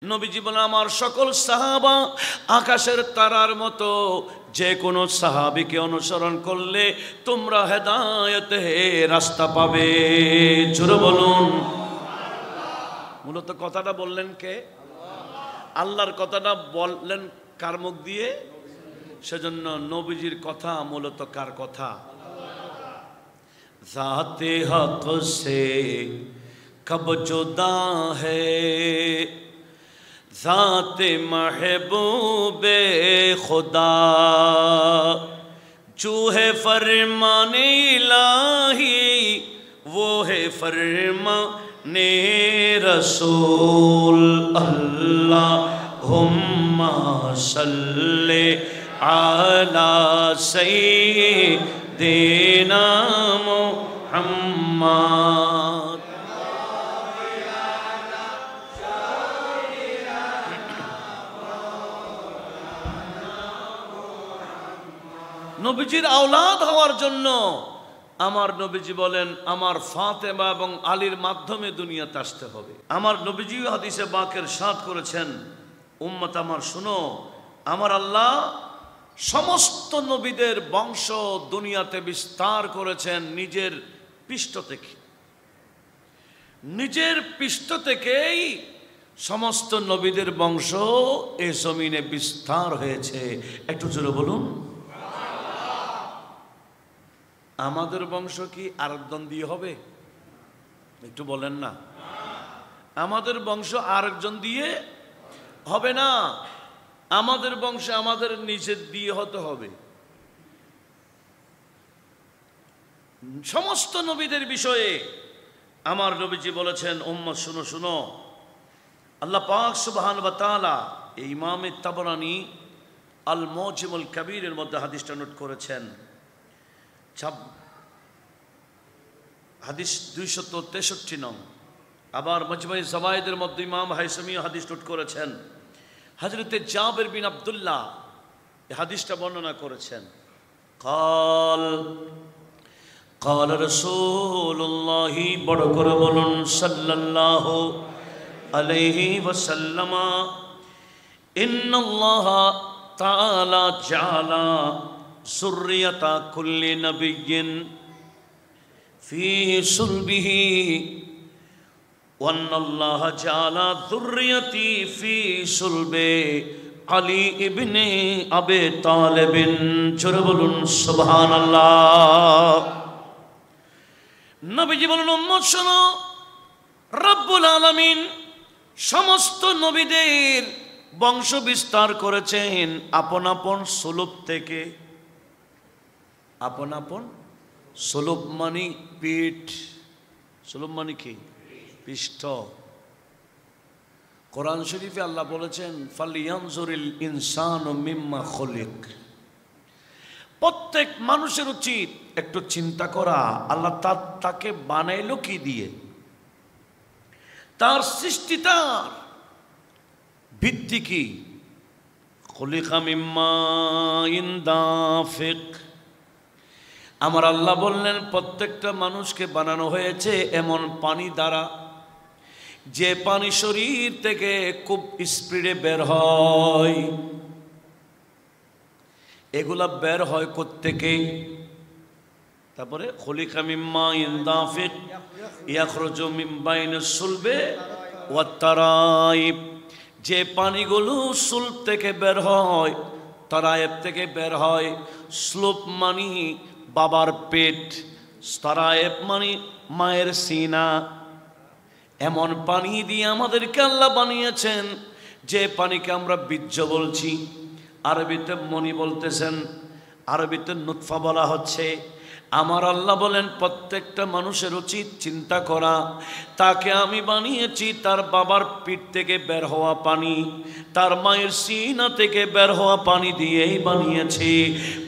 নবীজি বলেন, আমার সকল সাহাবা আকাশের তারার মতো, যে কোনো সাহাবীকে অনুসরণ করলে তোমরা হেদায়েতে রাস্তা পাবে। জোরে বলুন। মূলত কথাটা বললেন কে? আল্লাহর কথাটা বললেন কার মুখ দিয়ে? সেজন্য নবীজির কথা মূলত কার কথা? জাতে হক সে কব জুদা হ্যায় ज़ाते महबूबे खुदा, जो है फरमाने इलाही वो है फरमाने रसूल। अल्लाहुम्मा सल्ले अला सय्यिदिना मुहम्मद। নবীজির আওলাদ হওয়ার জন্য আমার নবীজি বলেন, আমার ফাতেমা এবং আলীর মাধ্যমে দুনিয়াতে আসতে হবে। আমার নবীজি হাদিসে পাকের ইরশাদ করেছেন, উম্মত আমার শুনো, আমার আল্লাহ সমস্ত নবীদের বংশ দুনিয়াতে বিস্তার করেছেন নিজের পৃষ্ঠ থেকে। নিজের পৃষ্ঠ থেকেই সমস্ত নবীদের বংশ এই জমিনে বিস্তার হয়েছে। একটু জোরে বলুন। আমাদের বংশ কি আরেকজন দিয়ে হবে? একটু বলেন না। আমাদের বংশ আরেকজন দিয়ে হবে না। আমাদের বংশ আমাদের নিজের দিয়ে হতে হবে। সমস্ত নবীদের বিষয়ে আমার নবীজি বলেছেন, উম্মত শুনো শুনো, আল্লাহ পাক সুবহানাহু ওয়া তাআলা এই ইমামে তাবরানী আল মুজিমুল কবিরের মধ্যে হাদিসটা নোট করেছেন। হাদিস 263 নং। আবার মজমুই জাওয়ায়েদের মধ্যে ইমাম হাইসামি হাদিস নোট করেছেন। হযরতে জাবের বিন আব্দুল্লাহ এই হাদিসটা বর্ণনা করেছেন। قال رسول الله, বড় করে বলুন, সাল্লাল্লাহু আলাইহি ওয়াসাল্লাম, ইন্নাল্লাহ তাআলা জাআলা যুররিয়াতা কুল্লি নাবিয়্যিন ফি সুলবিহি ওয়া আন্নাল্লাহ জাআলা যুররিয়াতি ফি সুলবে আলী ইবনে আবি তালিব। জোরে বলুন সুবহানাল্লাহ। নবীজি বলেন, উম্মত শোনো, রব্বুল আলামিন সমস্ত নবীদের বংশ বিস্তার করেছেন আপন আপন সুলভ থেকে। আপন আপন সুলভ মানে পিঠ, সুলভ মানে কি? পৃষ্ঠ। কোরআন শরীফে আল্লাহ বলেছেন, ফালিয়ানজুরিল ইনসানু মিম্মা খুলিক। প্রত্যেক মানুষের উচিত একটু চিন্তা করা, আল্লাহ তাকে বানাইলো কি দিয়ে? তার সৃষ্টিটার ভিত্তি কি? খুলিকা মিম্মা ইন দাফিক। আমার আল্লাহ বললেন, প্রত্যেকটা মানুষকে বানানো হয়েছে এমন পানি দ্বারা, যে পানি শরীর থেকে খুব স্পিডে বের হয়। এগুলা বের হয় কোত্থেকে? তারপরে খুলিকা মিম্মা ইন দাফিক ইয়াখরুজু মিন বাইনিস সুলবে ওয়াত তারাইব। যে পানিগুলো সুলব থেকে বের হয়, তারায়েব থেকে বের হয়। সুলব মানে বাবার পেট, তারায়েব মানে মায়ের সিনা। এমন পানি দিয়ে আমাদেরকে আল্লাহ বানিয়েছেন, যে পানিকে আমরা বীর্য বলছি, আরবিতে মনি বলতেছেন, আরবিতে নুতফা বলা হচ্ছে। আমার আল্লাহ বলেন, প্রত্যেকটা মানুষের উচিত চিন্তা করা, তাকে আমি বানিয়েছি তার বাবার পিঠ থেকে বের হওয়া পানি, তার মায়ের সিনা থেকে বের হওয়া পানি দিয়েই বানিয়েছি।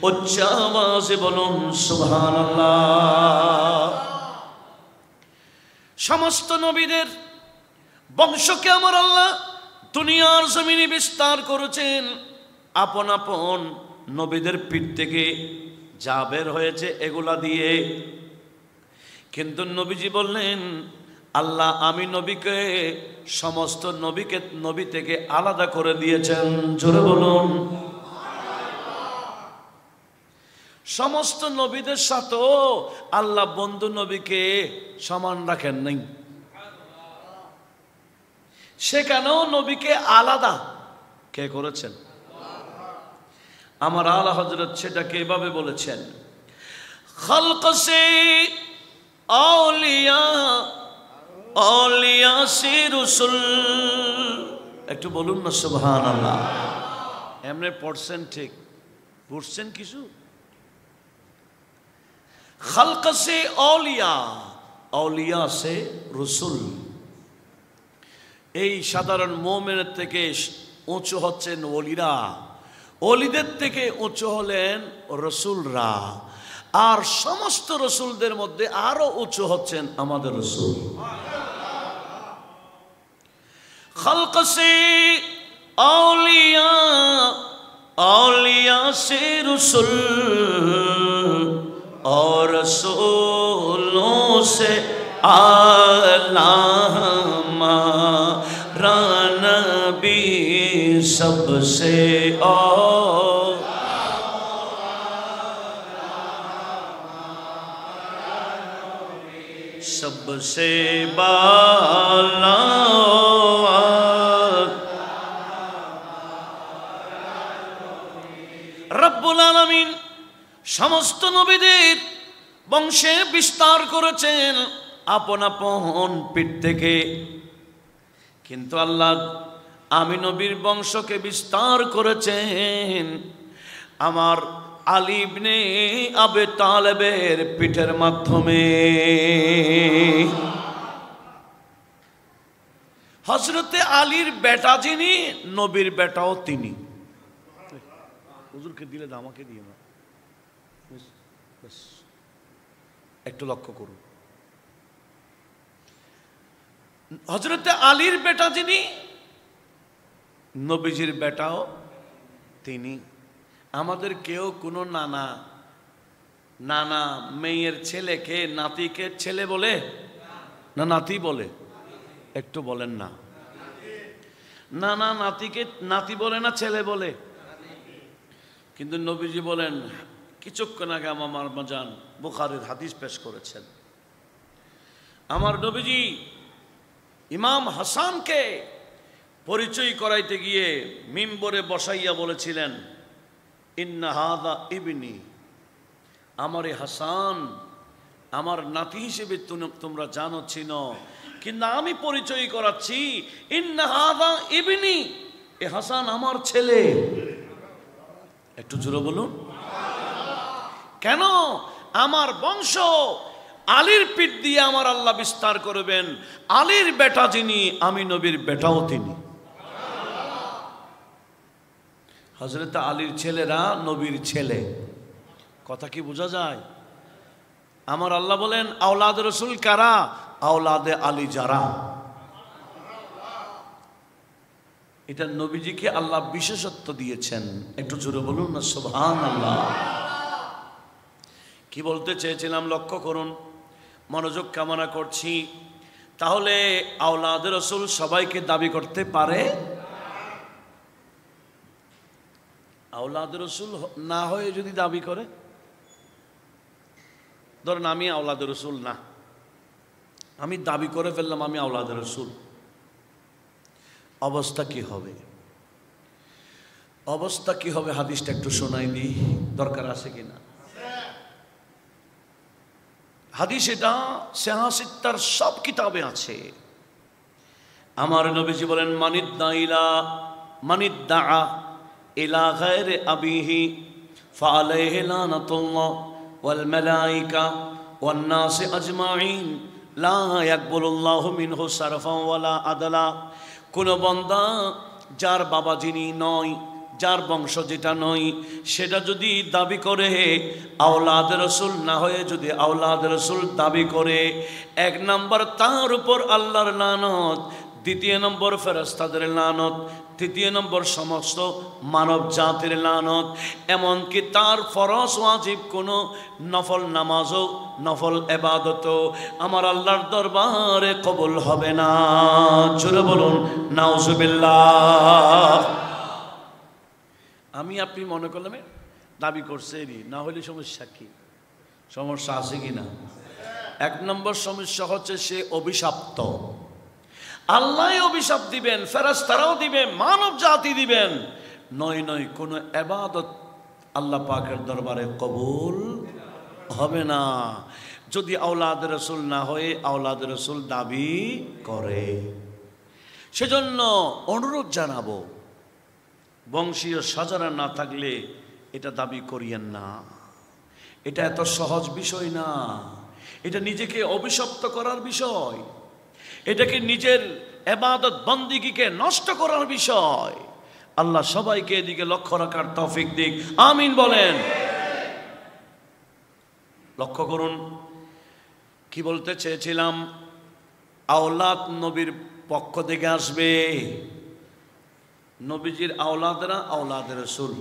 উচ্চ আওয়াজে বলুন সুবহানাল্লাহ। সমস্ত নবীদের বংশকে আমার আল্লাহ দুনিয়ার জমিনে বিস্তার করেছেন আপন আপন নবীদের পিঠ থেকে যা বের হয়েছে এগুলা দিয়ে। কিন্তু নবীজি বললেন, আল্লাহ আমি নবীকে সমস্ত নবী থেকে আলাদা করে দিয়েছেন। জোরে বলুন। সমস্ত নবীদের সাথেও আল্লাহ বন্ধু নবীকে সমান রাখেন নাই, সেখানেও নবীকে আলাদা কে করেছেন? আমার আলা হযরত সেটাকে এভাবে বলেছেন, খালক সে আউলিয়া, আউলিয়া সে রসুল। একটু বলুন না সুবহানাল্লাহ। এমনি পড়ছেন ঠিক, বুঝছেন কিছু? খালক সে আউলিয়া, আউলিয়া সে রসুল। এই সাধারণ মুমিনের থেকে উঁচু হচ্ছেন ওলিরা, ওলিদের থেকে উঁচু হলেন রসুলরা, আর সমস্ত রসুলদের মধ্যে আরো উঁচু হচ্ছেন আমাদের রসুল। খালক সে আউলিয়া, আউলিয়া সে রসুল, और रसूलों से आला हमारा नबी सबसे और सबसे बाला রব্বুল আলামিন সমস্ত নবীদের বংশে বিস্তার করেছেন আপন আপন পিঠ থেকে, কিন্তু আল্লাহ আমি নবীর বংশকে বিস্তার করেছেন আমার আলী ইবনে আবি তালেবের পিঠের মাধ্যমে। হযরতে আলীর বেটা যিনি, নবীর বেটাও তিনি। হুজুরকে দিলে আমাকে দিয়ে না, একটু লক্ষ্য করুন। হযরতে আলীর বেটা যিনি, নবীজির বেটাও তিনি। আমাদের কেউ কোনো নানা, নানা মেয়ের ছেলেকে নাতিকে ছেলে বলে না নাতি বলে? একটু বলেন না। নানা নাতিকে নাতি বলে না ছেলে বলে? কিন্তু নবীজি বলেন, কিছুক্ষণ আগে আমার মাজান বুখারীর হাদিস পেশ করেছেন, আমার নবীজি ইমাম হাসানকে পরিচয় করাইতে গিয়ে মিম্বরে বসাইয়া বলেছিলেন, ইন্না হাযা ইবনি, আমার হাসান আমার নাতি হিসেবে তোমরা জানো চিনো, কিন্তু আমি পরিচয় করাচ্ছি ইন্না হাযা ইবনি, এ হাসান আমার ছেলে। একটু জোরে বলুন। কেন? আমার বংশ আলীর পিঠ দিয়ে আমার আল্লাহ বিস্তার করবেন। আলীর বেটা যিনি, আমি নবীর বেটাও তিনি। হযরত আলীর ছেলেরা নবীর ছেলে। কথা কি বোঝা যায়? আমার আল্লাহ বলেন আওলাদ রসুল কারা? আওলাদে আলী যারা। এটা নবীজিকে আল্লাহ বিশেষত্ব দিয়েছেন। একটু জোরে বলুন না সুবহানাল্লাহ। কি বলতে চেয়েছিলাম লক্ষ্য করুন, মনোযোগ কামনা করছি। তাহলে আওলাদ রসুল সবাইকে দাবি করতে পারে? আওলাদ রসুল না হয়ে যদি দাবি করে, ধরেন আমি আওলাদ রসুল না, আমি দাবি করে ফেললাম আমি আওলাদ রসুল, অবস্থা কি হবে? অবস্থা কি হবে হাদিসটা একটু শোনাই দিই, দরকার আছে কিনা। হাদিস এটা সিহাসিত্তার সব কিতাবে আছে। আমার নবীজি বলেন মানিদ্দা ইলা গায়রি আবিহি ফাআলাইহি লানাতুল্লাহ ওয়াল মালায়েকা ওয়ান নাস আজমাইন লা ইয়াকবালুল্লাহু মিনহু সারফান ওয়ালা আদলা। কোন বান্দা যার বাবা যিনি নয়, যার বংশ যেটা নয়, সেটা যদি দাবি করে আওলাদ রসুল না হয়ে যদি আওলাদ রসুল দাবি করে, এক নাম্বার তার উপর আল্লাহর লানত, দ্বিতীয় নম্বর ফেরেশতাদের লানত, তৃতীয় নম্বর সমস্ত মানব জাতির লানত। এমনকি তার ফরজ ওয়াজিব কোনো নফল নামাজও নফল ইবাদতও আমার আল্লাহর দরবারে কবুল হবে না। জোরে বলুন নাউজুবিল্লাহ। আমি আপনি মনে করলাম দাবি করছে না হলে সমস্যা কি? সমস্যা আছে কি না? এক নম্বর সমস্যা হচ্ছে সে অভিশপ্ত। আল্লাহ অভিশাপ দিবেন, ফেরেশতারাও দিবেন, মানব জাতি দিবেন, নয় নয় কোনো ইবাদত আল্লাহ পাকের দরবারে কবুল হবে না যদি আওলাদ রাসূল না হয়ে আওলাদ রাসূল দাবি করে। সেজন্য অনুরোধ জানাবো, বংশীয় সাজারা না থাকলে এটা দাবি করিয়েন না। এটা এত সহজ বিষয় না, এটা নিজেকে অভিশপ্ত করার বিষয়, এটাকে নিজের ইবাদত বন্দেগীকে নষ্ট করার বিষয়। আল্লাহ সবাইকে এদিকে লক্ষ্য রাখার তৌফিক দিক, আমিন বলেন। লক্ষ্য করুন কি বলতে চেয়েছিলাম, আওলাদ নবীর পক্ষ থেকে আসবে, নবীজির আওলাদরা আওলাদ রাসূল।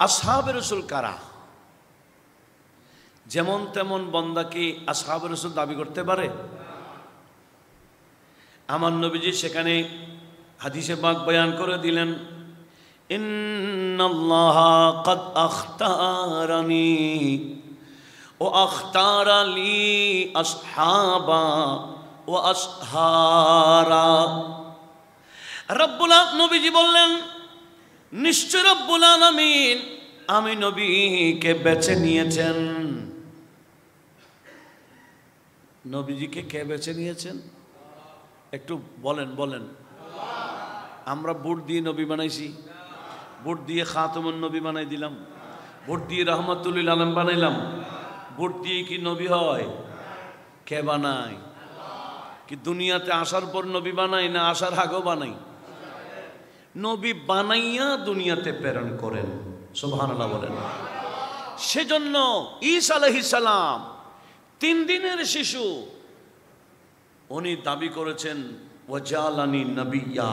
আসহাবে রাসূল কারা? যেমন তেমন বান্দা কি আসহাবে রাসূল দাবি করতে পারে? আমার নবীজি সেখানে হাদিসে পাক বয়ান করে দিলেন, ইন্নাল্লাহা ক্বাদ আখতারানি ও আখতারা লি আসহাবা ও আসহারা। রব্বুল নবীজি বললেন, নিশ্চয় রব্বুল আলামিন আমি নবীকে বেছে নিয়েছেন। নবীজিকে কে বেছে নিয়েছেন? একটু বলেন বলেন। আমরা ভোট দিয়ে নবী বানাইছি, ভোট দিয়ে খাতামুন নবী বানাই দিলাম, ভোট দিয়ে রাহমাতুল লিল আলামিন বানাইলাম। ভোট দিয়ে কি নবী হয়? কে বানায়? কি দুনিয়াতে আসার পর নবী বানাই না আসার আগেও বানাই? নবী বানাইয়া দুনিয়াতে প্রেরণ করেন, সুবহানাল্লাহ বলেন। সেজন্য ঈসা আলাইহিস সালাম 3 দিনের শিশু, উনি দাবি করেছেন ওয়াজালানি নবিয়্যা,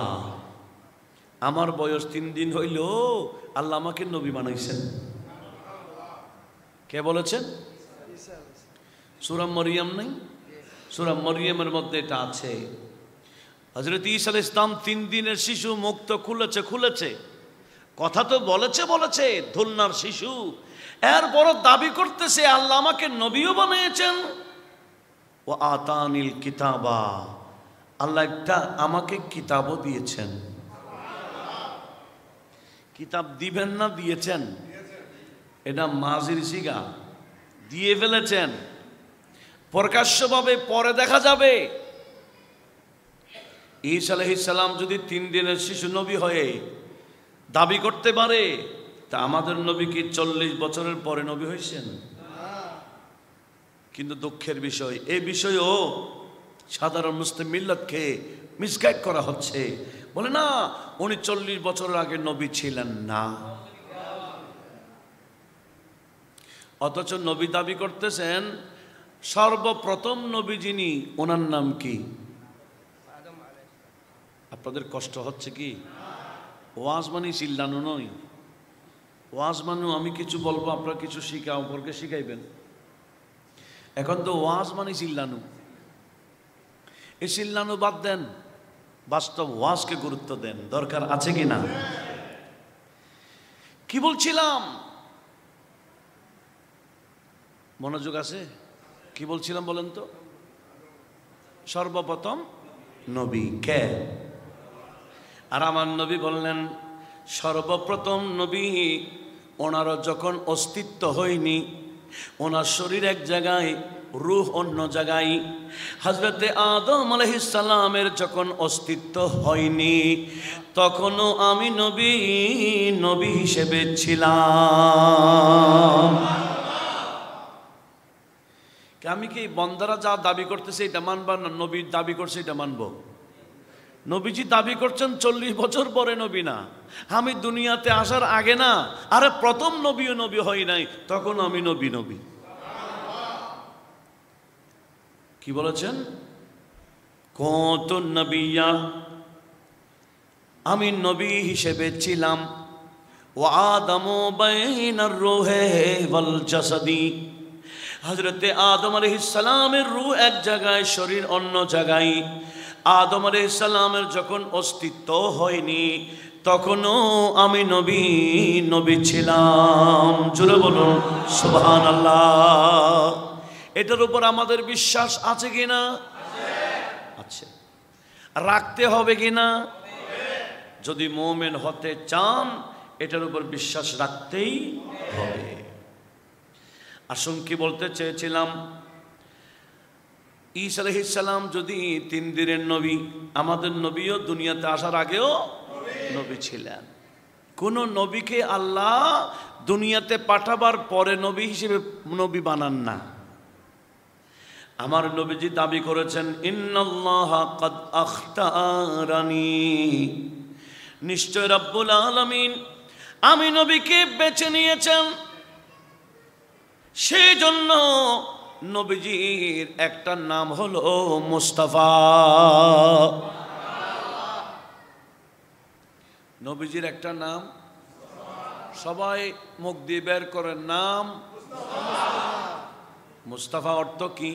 আমার বয়স 3 দিন হইল আল্লাহ আমাকে নবী বানাইছেন। কে বলেছেন? সূরা মরিয়ম নাই? সূরা মরিয়মের মধ্যে এটা আছে। হযরত ঈসা আলাইহিস সালাম 3 দিনের শিশু, মুখ তো খুলেছে, কথা তো বলেছে, ধুলনার শিশু, এরপর দাবি করতেছে আল্লাহ আমাকে নবীও বানিয়েছেন। ও আতানিল কিতাবা, আল্লাহ একটা আমাকে কিতাবও দিয়েছেন। কিতাব দিবেন না দিয়েছেন? এটা মাজির সিগা, দিয়ে ফেলেছেন প্রকাশ্যভাবে, পরে দেখা যাবে। ঈসা আলাইহিস সালাম যদি 3 দিনের শিশু নবী হয়ে দাবি করতে পারে, তা আমাদের নবী কি 40 বছরের পরে নবী হয়েছেন? কিন্তু দুঃখের বিষয়, এই বিষয়েও সাধারণ মুসলিম মিল্লাতকে মিসগাইড করা হচ্ছে। বলে না উনি 40 বছরের আগে নবী ছিলেন না, অথচ নবী দাবি করতেছেন সর্বপ্রথম নবী যিনি, ওনার নাম কি? আপনাদের কষ্ট হচ্ছে কি? ওয়াজ মানে চিল্লানো নয়, ওয়াজ মানে আমি কিছু বলবো আপনারা কিছু অপরকে শিখাইবেন। এখন তো ওয়াজ মানে চিল্লানো, এই চিল্লানো বাদ দেন, বাস্তব ওয়াজকে গুরুত্ব দেন, দরকার আছে কি না? কি বলছিলাম? মনোযোগ আছে? কি বলছিলাম বলেন তো? সর্বপ্রথম নবী কে? আর আমার নবী বললেন সর্বপ্রথম নবী, ওনারও যখন অস্তিত্ব হয়নি, ওনার শরীর এক জায়গায়, রূহ অন্য জায়গায়, হযরতে আদম আলাইহিস সালামের যখন অস্তিত্ব হয়নি, তখনও আমি নবী হিসেবে ছিলাম। আমি কি বন্দারা যা দাবি করতেছে এটা মানবা না নবী দাবি করছে এটা মানবো? নবীজি দাবি করছেন 40 বছর পরে নবী না, আমি দুনিয়াতে আসার আগে না, আরে প্রথম নবীও নবী হই নাই, তখন আমি নবী। কি বলেছেন? কুনতু নবিয়্যা, আমি নবী হিসেবে ছিলাম। ওয়া আদামু বাইনার রূহি ওয়াল জাসাদি, হযরতে আদম আলাইহিস সালামের রূহ এক জায়গায়, শরীর অন্য জায়গায়। আদম আলাইহিস সালামের যখন অস্তিত্ব হয়নি তখনও আমি নবী ছিলাম। জোরে বলুন সুবহানাল্লাহ। এটার উপর আমাদের বিশ্বাস আছে কিনা? আছে। রাখতে হবে কিনা? যদি মুমিন হতে চান এটার উপর বিশ্বাস রাখতেই হবে। আসুন, কি বলতে চেয়েছিলাম, ঈসা আলাইহিস সালাম যদি 3 দিনের নবী, আমাদের নবীও দুনিয়াতে আসার আগেও নবী ছিলেন। কোন নবীকে আল্লাহ দুনিয়াতে পাঠাবার পরে নবী হিসেবে নবী বানান না। আমার নবীজি দাবি করেছেন, ইন্নাল্লাহা কাদ আখতারানি, নিশ্চয় রব্বুল আলামিন আমি নবীকে বেছে নিয়েছেন। সেই জন্য নবীজির একটা নাম হলো মুস্তাফা। নবীজির একটা নাম, সবাই মুখ দিয়ে বের করেন, নাম মুস্তাফা। অর্থ কি?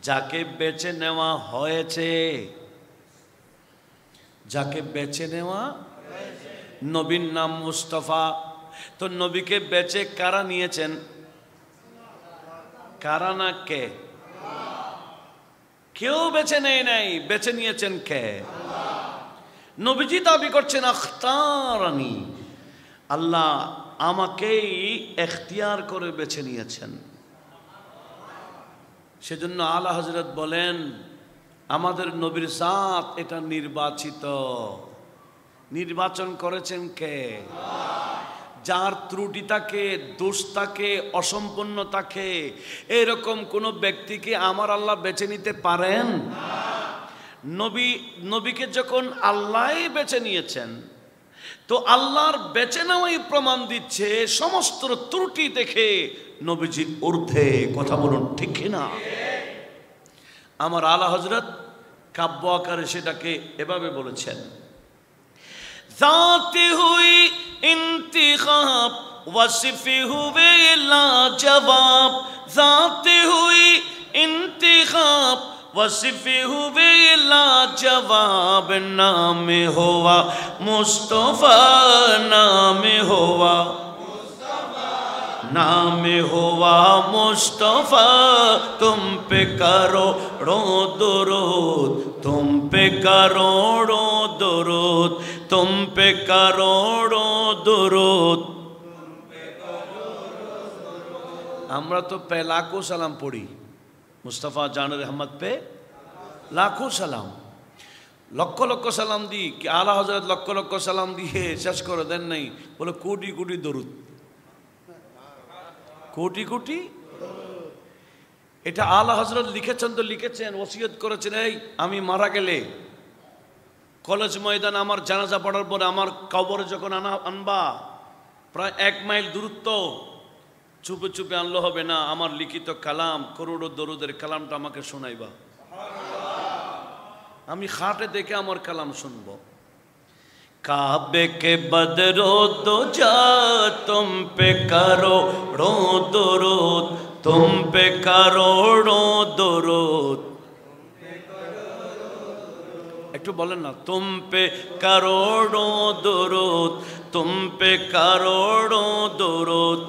যাকে বেছে নেওয়া হয়েছে, যাকে বেছে নেওয়া, নবীর নাম মুস্তাফা। তো নবীকে বেছে কারা নিয়েছেন? কারা না কে? কেউ বেছে নেয় নাই, বেছে নিয়েছেন কে? নবীজি দাবি করছেন আখতারানি, আল্লাহ আমাকেই এখতিয়ার করে বেছে নিয়েছেন। সেজন্য আলা হযরত বলেন, আমাদের নবীর জাত এটা নির্বাচিত। নির্বাচন করেছেন কে? যার ত্রুটি থাকে, দোষ থাকে, অসম্পূর্ণ থাকে, এরকম কোন ব্যক্তিকে আমার আল্লাহ বেছে নিতে পারেন? নবীকে যখন আল্লাহ বেছে নিয়েছেন, তো আল্লাহর বেছে নেওয়াই প্রমাণ দিচ্ছে সমস্ত ত্রুটি দেখে নবীজির ঊর্ধ্বে। কথা বলুন ঠিক কিনা? আমার আলা হযরত কাব্য আকারে সেটাকে এভাবে বলেছেন, জাতি হুই ইন্তিখাব ওয়াসিফি হুয়ে লাজবাব, জাতি হুই ইন্তিখাব वसिफ़े हुए लाजवाब, नाम हुआ मुस्तफ़ा, नाम हुआ नाम हुआ मुस्तफ़ा। तुम पे करोड़ों दुरूद, तुम पे करोड़ों दुरूद, तुम पे करोड़ों दुरूद। আমরা তো पे लाखों सलाम पढ़ी, मुस्तफ़ा जान रहमत पे लाखों सलाम, लक्ष लक्ष सलाम दी कि आला हजरत लक्ष लक्ष सलाम दिए शेष कर दें नहीं, बोले कोटि कोटि दरूद, कोटि कोटि। এটা আলা হযরত লিখেছেন তো লিখেছেন, ওসিয়ত করেছেন, এই আমি মারা গেলে কলেজ ময়দান আমার জানাজা পড়ার পরে আমার কবরে যখন আনবা, প্রায় 1 মাইল দূরত্ব, চুপে চুপে আনলে হবে না, আমার লিখিত কালাম করোড়ো দরুদের কালামটা আমাকে শোনাইবা। আমি খাটে দেখে আমার কালাম শুনবো। काबे के बदरो दो जा तुम पे करोड़ों दुरूद, तुम पे करोड़ों दुरूद। একটু বলেন না, तुम पे करोड़ों दुरूद, तुम पे करोड़ों दुरूद।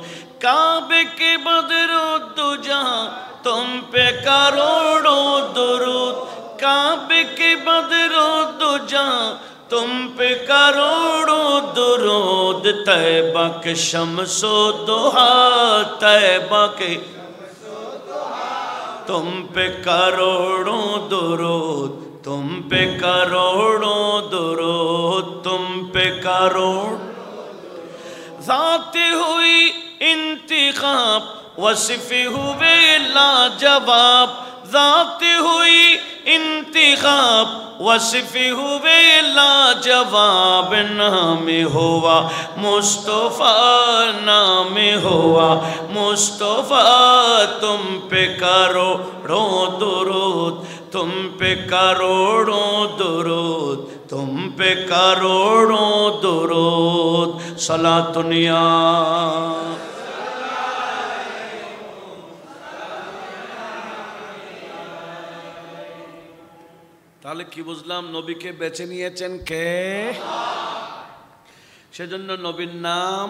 काबे के बदरो दो जा तुम पे करोड़ों दुरूद, काबे के बदरो दो जा तुम पे करोड़ों दुरूद। तैबा के शम्सो दुहा, तैबा के तुम पे करोड़ों दुरूद, तुम पे करोड़ों दुरूद, तुम पे करोड़। ज़ाते हुई इंतिखाब वसिफ़े हुए लाजवाब, ज़ाते हुई इंतिखाब वसिफ़े हुए लाजवाब। नाम हुआ मुस्तफ़ा, नाम हुआ मुस्तफ़ा। तुम पे करोड़ों दुरूद, तुम पे करोड़ों दुरूद, तुम पे करोड़ों दुरूद, सलातुनिया। তাহলে কি বুঝলাম? নবীকে বেছে নিয়েছেন কে? সেজন্য নবীর নাম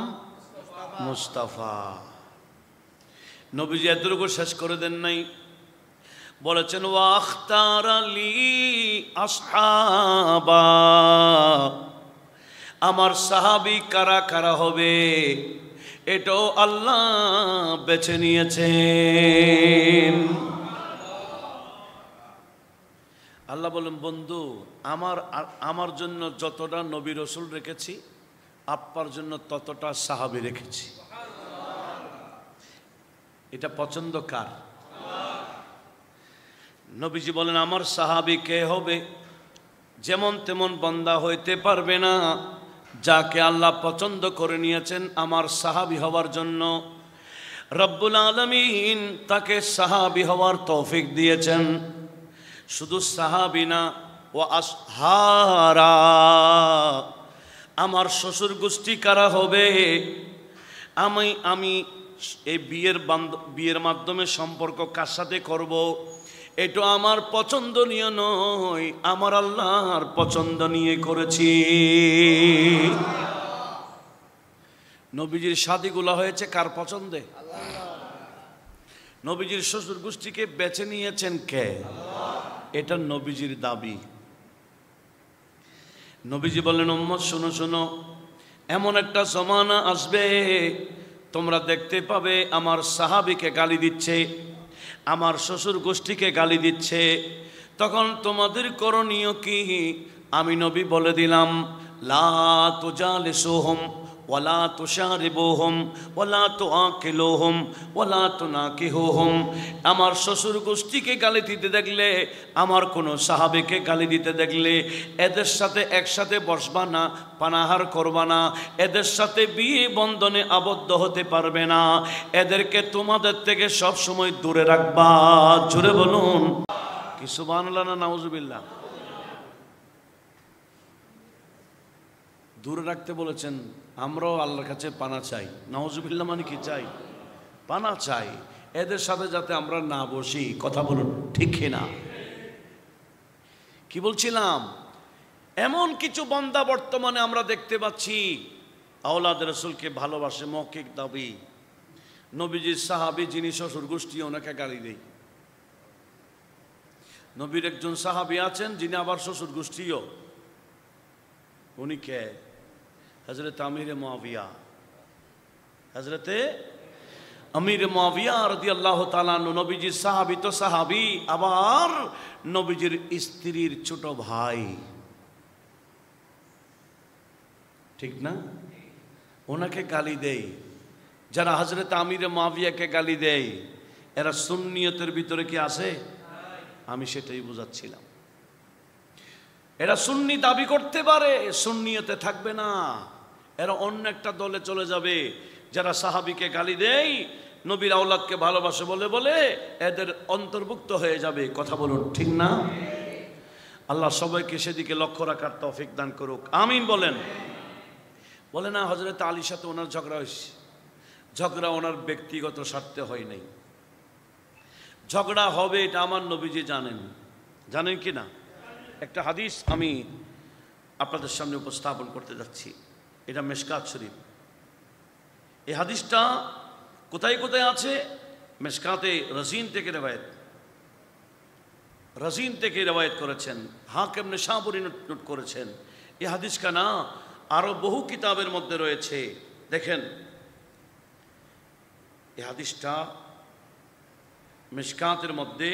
মুস্তাফা। নবীজি এতটুকু শেষ করে দেন নাই, বলেছেন ওয়াখতার আলী আসহাবা, আমার সাহাবী কারা কারা হবে এটাও আল্লাহ বেছে নিয়েছেন। আল্লাহ বলেন বন্ধু আমার জন্য যতটা নবী রসুল রেখেছি আপনার জন্য ততটা সাহাবী রেখেছি। এটা পছন্দ কার? নবীজি বলেন আমার সাহাবী কে হবে? যেমন তেমন বান্দা হইতে পারবে না, যাকে আল্লাহ পছন্দ করে নিয়েছেন আমার সাহাবী হওয়ার জন্য। রব্বুল আলামিন তাকে সাহাবী হওয়ার তৌফিক দিয়েছেন। শুধু সাহাবী না, ও আসহারা, আমার শ্বশুর গোষ্ঠী কারা হবে? আমি এই বিয়ের মাধ্যমে সম্পর্ক কার সাথে করব এটা আমার পছন্দনীয় নয়, আমার আল্লাহর পছন্দ নিয়ে করেছি। নবীজির শাদীগুলো হয়েছে কার পছন্দে? নবীজির শ্বশুর গোষ্ঠীকে বেছে নিয়েছেন কে? এটা নবীজির দাবি। নবীজি বললেন উম্মত শোনো শোনো, এমন একটা জমানা আসবে তোমরা দেখতে পাবে আমার সাহাবীকে গালি দিচ্ছে, আমার শ্বশুর গোষ্ঠীকে গালি দিচ্ছে। তখন তোমাদের করণীয় কি? আমি নবী বলে দিলাম লা তুজালিসুহুম ওয়ালা তুশারিবুহুম ওয়ালা তুআকিলুহুম ওয়ালা তুনাকিহুহুম। আমার শ্বশুর গোষ্ঠীকে গালি দিতে দেখলে, আমার কোনো সাহাবীকে গালি দিতে দেখলে এদের সাথে একসাথে বসবা না, পানাহার করবা না, এদের সাথে বিয়ে বন্ধনে আবদ্ধ হতে পারবে না, এদেরকে তোমাদের থেকে সব সময় দূরে রাখবা। জোরে বলুন কি সুবহানাল্লাহ না নাউজুবিল্লাহ? দূরে রাখতে বলেছেন। আমরাও আল্লাহর কাছে পানা চাই। নাউজুবিল্লাহ মানে কি চাই? পানা চাই। এদের সাথে যাতে আমরা না বসি। কথা বলুন ঠিক কিনা? কি বলছিলাম? এমন কিছু বান্দা বর্তমানে আমরা দেখতে পাচ্ছি আওলাদ রাসূলকে ভালোবাসে, মৌখিক দাবি। নবীজির সাহাবী যিনি শ্বশুর গোষ্ঠী ওনাকে গালি দেয়। নবীর একজন সাহাবী আছেন যিনি আবার শ্বশুর গোষ্ঠীও। উনি কে? হযরত আমির মুআবিয়া। হযরতে আমির মুআবিয়া রাদিয়াল্লাহু তাআলা আনহু নবীজির সাহাবী তো সাহাবী, আবার নবীজির স্ত্রীর ছোট ভাই, ঠিক না? ওনাকে গালি দেয়। যারা হযরত আমির মুআবিয়াকে গালি দেয় এরা সুন্নিয়তের ভিতরে কি আছে? আমি সেটাই বোঝাচ্ছিলাম। এরা সুন্নি দাবি করতে পারে, সুন্নিয়তে থাকবে না, এরা অন্য একটা দলে চলে যাবে। যারা সাহাবীকে গালি দেয়, নবীর আওলাদকে ভালোবাসে বলে বলে এদের অন্তর্ভুক্ত হয়ে যাবে। কথা বলুন ঠিক না? আল্লাহ সবাইকে সেদিকে লক্ষ্য রাখার তৌফিক দান করুক, আমিন বলেন। বলে না হযরত আলীর সাথে ওনার ঝগড়া হয়েছে। ঝগড়া ওনার ব্যক্তিগত স্বার্থে হয় নাই। ঝগড়া হবে এটা আমার নবীজি জানেন। জানেন কি না? একটা হাদিস আমি আপনাদের সামনে উপস্থাপন করতে যাচ্ছি। এটা মিশকাত শরীফ। এই হাদিসটা কোথায় কোথায় আছে? মিশকাতে রাজিন থেকে রেওয়ায়েত, রাজিন থেকে রেওয়ায়েত করেছেন, হাকিম নিসাবুরি নোট করেছেন। এই হাদিসটা না আরো বহু কিতাবের মধ্যে রয়েছে। দেখেন এই হাদিসটা মিশকাতের মধ্যে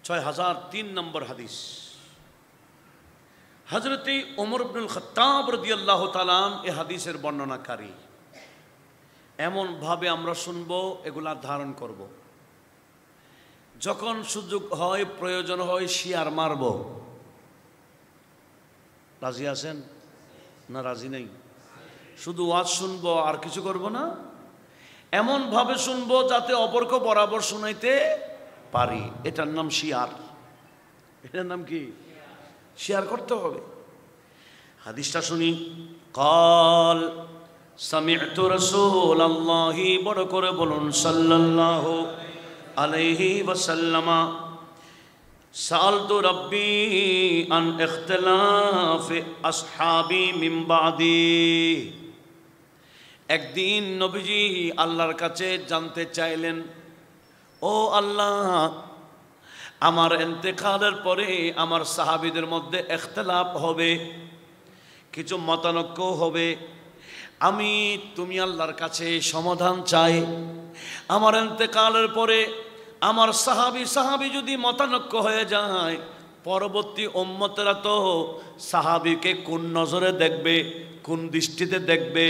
6003 নম্বর হাদিস। হযরতে ওমর ইবনুল খাত্তাব রাদিয়াল্লাহু তাআলা এই হাদিসের বর্ণনাকারী। এমন ভাবে আমরা শুনবো, এগুলা ধারণ করব। যখন সুযোগ হয়, প্রয়োজন হয়, শিয়ার মারব। রাজি আছেন না? রাজি নেই? শুধু ওয়াজ শুনবো আর কিছু করব না। এমন ভাবে শুনবো যাতে অপরকে বরাবর শুনাইতে পারি। এটার নাম শিয়ার। এটার নাম কি? শেয়ার করতে হবে। হাদিসটা শুনি। কাল সামি'তু রাসূলাল্লাহি, বড় করে বলুন সাল্লাল্লাহু আলাইহি ওয়াসাল্লামা, সাআলতু রাব্বি আন ইখতিলাফি আসহাবি মিন বাদি। একদিন নবীজি আল্লাহর কাছে জানতে চাইলেন, ও আল্লাহ, আমার ইন্তেকালের পরে আমার সাহাবীদের মধ্যে ইখতিলাফ হবে, কিছু মতানৈক্য হবে, তুমি আল্লাহর কাছে সমাধান চাই। আমার ইন্তেকালের পরে আমার সাহাবী যদি মতানৈক্য হয়ে যায়, পরবর্তী উম্মতেরা তো সাহাবীকে কোন নজরে দেখবে, কোন দৃষ্টিতে দেখবে?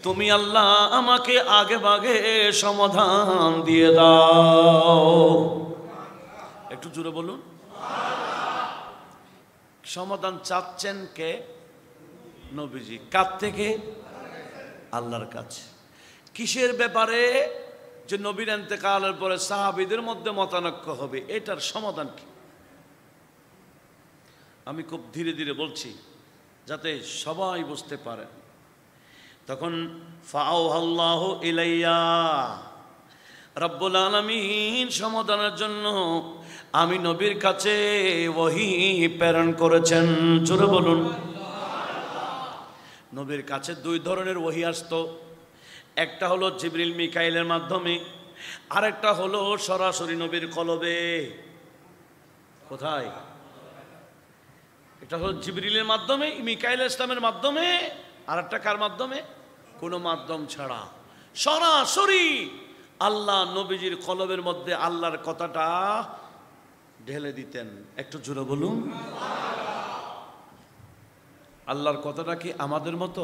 তুমি আল্লাহ আমাকে আগে ভাগে সমাধান দিয়ে দাও। একটু জোরে বলুন। সমাধান চাচ্ছেন কে? নবীজি। কার থেকে? আল্লাহর কাছে। কিসের ব্যাপারে? যে নবীর ইন্তেকালের পরে সাহাবীদের মধ্যে মতানৈক্য হবে, এটার সমাধান কি? আমি খুব ধীরে ধীরে বলছি যাতে সবাই বুঝতে পারেন। তখন ফাআওহাল্লাহু ইলাইয়া, রব্বুল আলামিন সমাধানের জন্য আমি নবীর কাছে ওহী প্রেরণ করেছেন। জোরে বলুন। নবীর কাছে দুই ধরনের ওহী আসতো। একটা হলো জিবরিল মিকাইলের মাধ্যমে, আরেকটা হলো সরাসরি নবীর কলবে। কোথায়? এটা হলো জিবরিলের মাধ্যমে, মিকাইল ইসলামের মাধ্যমে, আর একটা কার মাধ্যমে? কোনো মাধ্যম ছাড়া সরাসরি আল্লাহ নবীজির কলবের মধ্যে আল্লাহর কথাটা ঢেলে দিতেন। একটু জোরে বলুন। আল্লাহর কথাটা কি আমাদের মতো?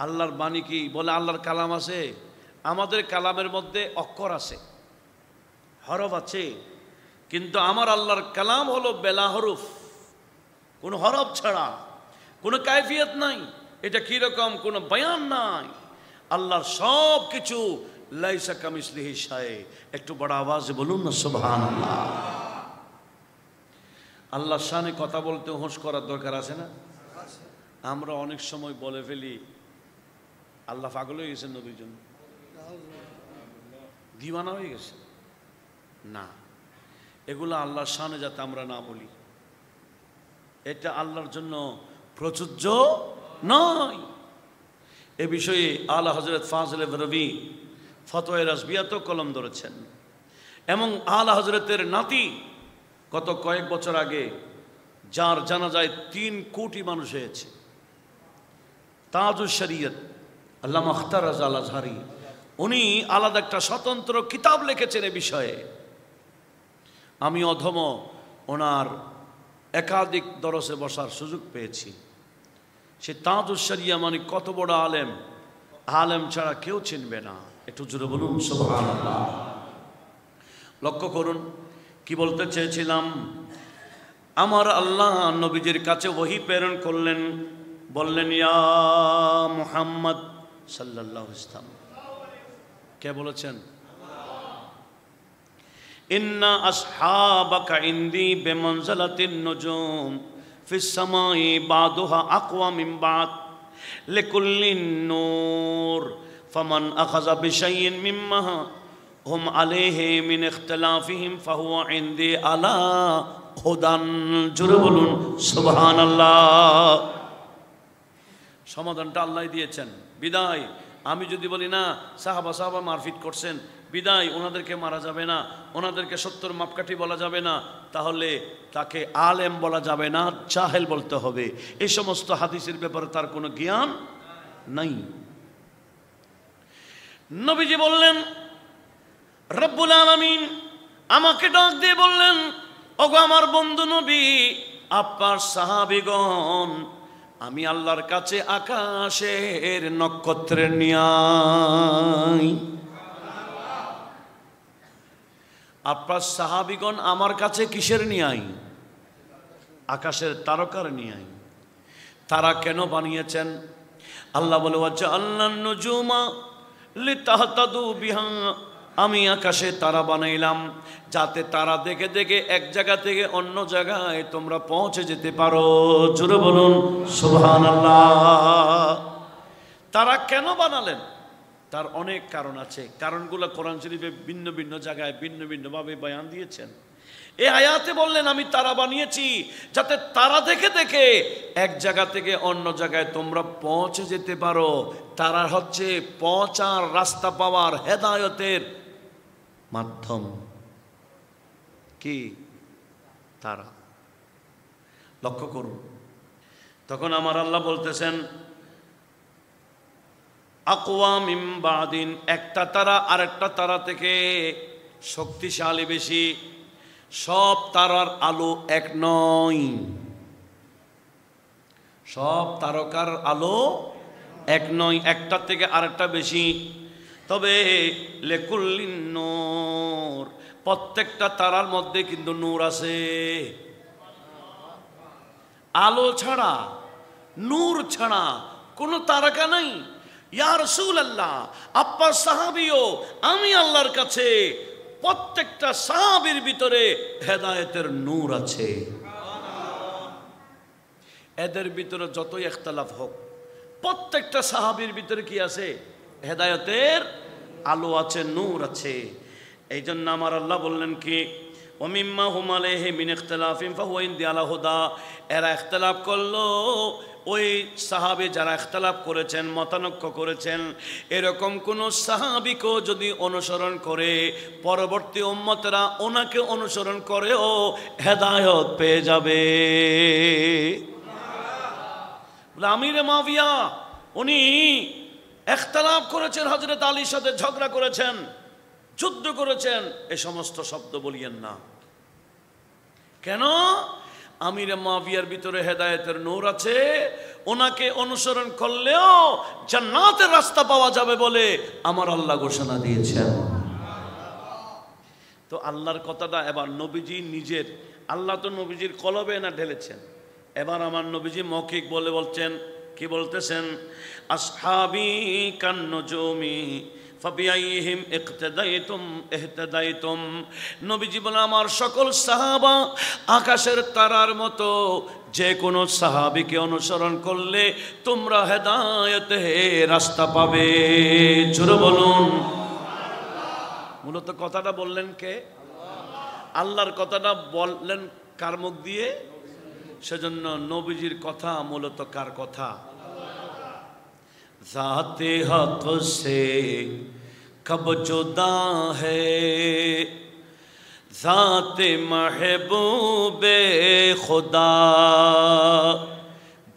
আল্লাহর বাণী কি বলে আল্লাহর কালাম আছে? আমাদের কালামের মধ্যে অক্ষর আছে, হরফ আছে, কিন্তু আমার আল্লাহর কালাম হলো বেলা হরফ, কোনো হরফ ছাড়া, কোনো কাইফিয়ত নাই। এটা কিরকম? কোনো বয়ান নাই। আল্লাহর সব কিছু লাইসা কামিসলিহি শাই। একটু বড় আওয়াজে বলুন না সুবহানাল্লাহ। আল্লাহর শানে কথা বলতে হোঁশ করার দরকার আছে না? আমরা অনেক সময় বলে ফেলি আল্লাহ পাগল হয়ে গেছেন নবীর জন্য, দিওয়ানা হয়ে গেছে। না, এগুলো আল্লাহর শানে যাতে আমরা না বলি, এটা আল্লাহর জন্য প্রযোজ্য নয়। এ বিষয়ে আলা হযরত ফাজলে রবি ফতোয়া রাসবিয়াতেও কলম ধরেছেন। এবং আলা হযরতের নাতি গত কয়েক বছর আগে, যার জানাজায় 3 কোটি মানুষ হয়েছে, তাজুশ শরীয়ত আল্লামা আখতার রাজা আল আজহারি, উনি আলাদা একটা স্বতন্ত্র কিতাব লিখেছেন এ বিষয়ে। আমি অধম ওনার একাধিক দরসে বসার সুযোগ পেয়েছি। সে তাজুশ শরিয়া মানে কত বড় আলেম, আলেম ছাড়া কেউ চিনবে না। একটু জোরে বলুন সুবহানাল্লাহ। লক্ষ্য করুন কি বলতে চেয়েছিলাম। আমার আল্লাহ নবীজির কাছে ওহী প্রেরণ করলেন, বললেন ইয়া মুহাম্মদ সাল্লাল্লাহু আলাইহি ওয়াসাল্লাম। কে বলেছেন? ইন্না আসহাবাকা ইনদি বিমানজালাতিন নুজুম ফিস সামাই বাদুহা আকওয়া মিন বাদ লিকুল্লিন নূর ফামান আখাযা বিশাইইন মিম্মা হুম আলাইহি মিন ইখতিলাফিহিম ফাহুয়া ইনদি আলা হুদান। জোরে বলুন সুবহানাল্লাহ। সমাধানটা আল্লাহ দিয়েছেন। বিদায় আমি যদি বলি না সাহাবা মারফিট করছেন, বিদায় ওনাদেরকে মারা যাবে না, ওনাদেরকে 70 মাপকাঠি বলা যাবে না, তাহলে তাকে আলেম বলা যাবে না, জাহেল বলতে হবে। এই সমস্ত হাদিসের ব্যাপারে তার কোনো জ্ঞান নাই। নবীজি বললেন, রব্বুল আলামিন আমাকে ডাক দিয়ে বললেন, ওগো আমার বন্ধু নবী, আপনার সাহাবীগণ আমি আল্লাহর কাছে আকাশের নক্ষত্রের ন্যায়। আপনার সাহাবীগণ আমার কাছে কিসের ন্যায়? আকাশের তারকার ন্যায়। তারা কেন বানিয়েছেন? আল্লাহ বলে ওয়াজআলনান নুজুমা লিতাহতাদু বিহা আমি আকাশে তারা বানাইলাম যাতে তারা দেখে দেখে এক জায়গা থেকে অন্য জায়গায় তোমরা পৌঁছে যেতে পারো। জোরে বলুন সুবহানাল্লাহ। তারা কেন বানালেন? তার অনেক কারণ আছে। কারণগুলো কোরআন শরীফে ভিন্ন ভিন্ন জায়গায় ভিন্ন ভিন্নভাবে বয়ান দিয়েছেন। এই আয়াতে বললেন আমি তারা বানিয়েছি যাতে তারা দেখে দেখে এক জায়গা থেকে অন্য জায়গায় তোমরা পৌঁছে যেতে পারো। তারা হচ্ছে পৌঁছার রাস্তা পাওয়ার হেদায়েতের মাধ্যম। কি তারা? লক্ষ্য করুন। তখন আমার আল্লাহ বলতেছেন আকওয়া মিন বাদিন, একটা তারা আরেকটা তারা থেকে শক্তিশালী বেশি। সব তারার আলো এক নয়, সব তারকার আলো এক নয়, একটা থেকে আরেকটা বেশি। তবে লিকুল্লিন নূর, প্রত্যেকটা তারার মধ্যে কিন্তু নূর আছে। আলো ছাড়া নূর ছাড়া কোনো তারকা নাই। ইয়া রাসূলুল্লাহ, আপনার সাহাবীও আমি আল্লাহর কাছে প্রত্যেকটা সাহাবীর ভিতরে হেদায়েতের নূর আছে। এদের ভিতরে যতই ইখতিলাফ হোক, প্রত্যেকটা সাহাবীর ভিতরে কি আছে? হেদায়েতের আলো আছে, নূর আছে। এই জন্য আমার আল্লাহ বললেন কি ওমিম্মা হুম আলাইহি মিন ইখতিলাফিন ফাহুয়া ইনদি আলা হুদা। এরা ইখতিলাফ করলো, ওই সাহাবী যারা ইখতিলাফ করেছেন, মতানৈক্য করেছেন, এরকম কোন সাহাবীকেও যদি অনুসরণ করে পরবর্তী উম্মতরা ওনাকে অনুসরণ করেও হেদায়েত পেয়ে যাবে। আমিরে মুআবিয়া উনি ইখতিলাফ করেছেন, হযরত আলীর সাথে ঝগড়া করেছেন, যুদ্ধ করেছেন, এই সমস্ত শব্দ বলিয়েন না। কেন? আমিরে মুআবিয়ার ভিতরে হেদায়েতের নূর আছে, ওনাকে অনুসরণ করলেও জান্নাতের রাস্তা পাওয়া যাবে বলে আমার আল্লাহ ঘোষণা দিয়েছেন। তো আল্লাহর কথাটা এবার নবীজি নিজের, আল্লাহ তো নবীজির কলবে না ঢেলেছেন, এবার আমার নবীজি মৌখিক বলে বলছেন। কি বলতেছেন? আসহাবি কান্নুজুমি ফাবিআইহিম ইক্তাদাইতুম ইহতাদাইতুম। নবীজি বলেন আমার সকল সাহাবা আকাশের তারার মতো, যে কোনো সাহাবীকে অনুসরণ করলে তোমরা হেদায়েতের রাস্তা পাবে। জোরে বলুন। মূলত কথাটা বললেন কে? আল্লাহর কথাটা বললেন কার মুখ দিয়ে? সেজন্য নবীজির কথা মূলত কার কথা? ज़ाते हक़ से कब जुदा है, ज़ाते महबूबे खुदा,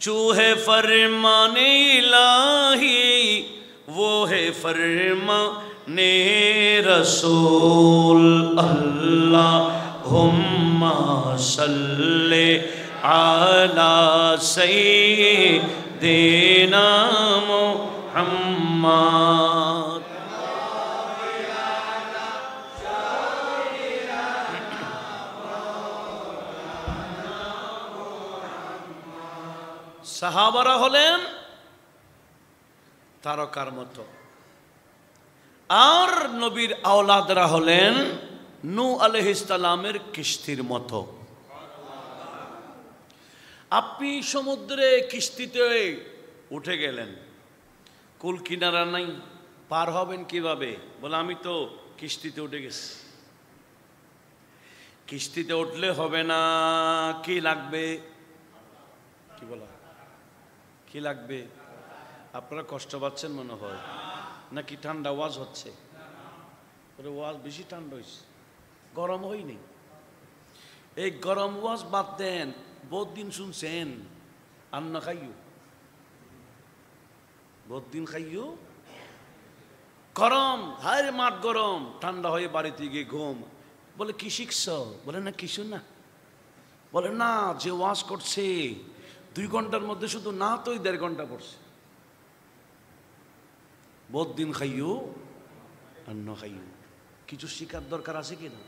जो है फरमाने इलाही वो है फरमाने रसूल। अल्लाहुम्मा सल्ले अला सय्यिदिना मुहम्मद। সাহাবারা হলেন তারকার মতো, আর নবীর আওলাদরা হলেন নূহ আলাইহিস সালামের কিস্তির মতো। আপনি সমুদ্রে কিস্তিতে উঠে গেলেন, কুল কিনারা নাই, পার হবেন কিভাবে? বলে আমি তো কিস্তিতে উঠে গেছি। কিস্তিতে উঠলে হবে না, কি লাগবে? কি বলা? কি লাগবে? আপনারা কষ্ট পাচ্ছেন মনে হয়, নাকি ঠান্ডা ওয়াজ হচ্ছে? ওয়াজ বেশি ঠান্ডা হয়েছে, গরম হয়নি। এই গরম ওয়াজ বাদ দেন, বহুত দিন শুনছেন আন্না খাইও, বহুত দিন খাইও। গরম, হায় মাঠ গরম, ঠান্ডা হয়ে বাড়িতে গিয়ে ঘুম। বলে কি শিখছ? বলে না কিছু না। বলে না, যে ওয়াজ করছে 2 ঘন্টার মধ্যে শুধু না তো 1.5 ঘন্টা পড়ছে। বহুত দিন খাইও আন্না খাইও। কিছু শিখার দরকার আছে কিনা?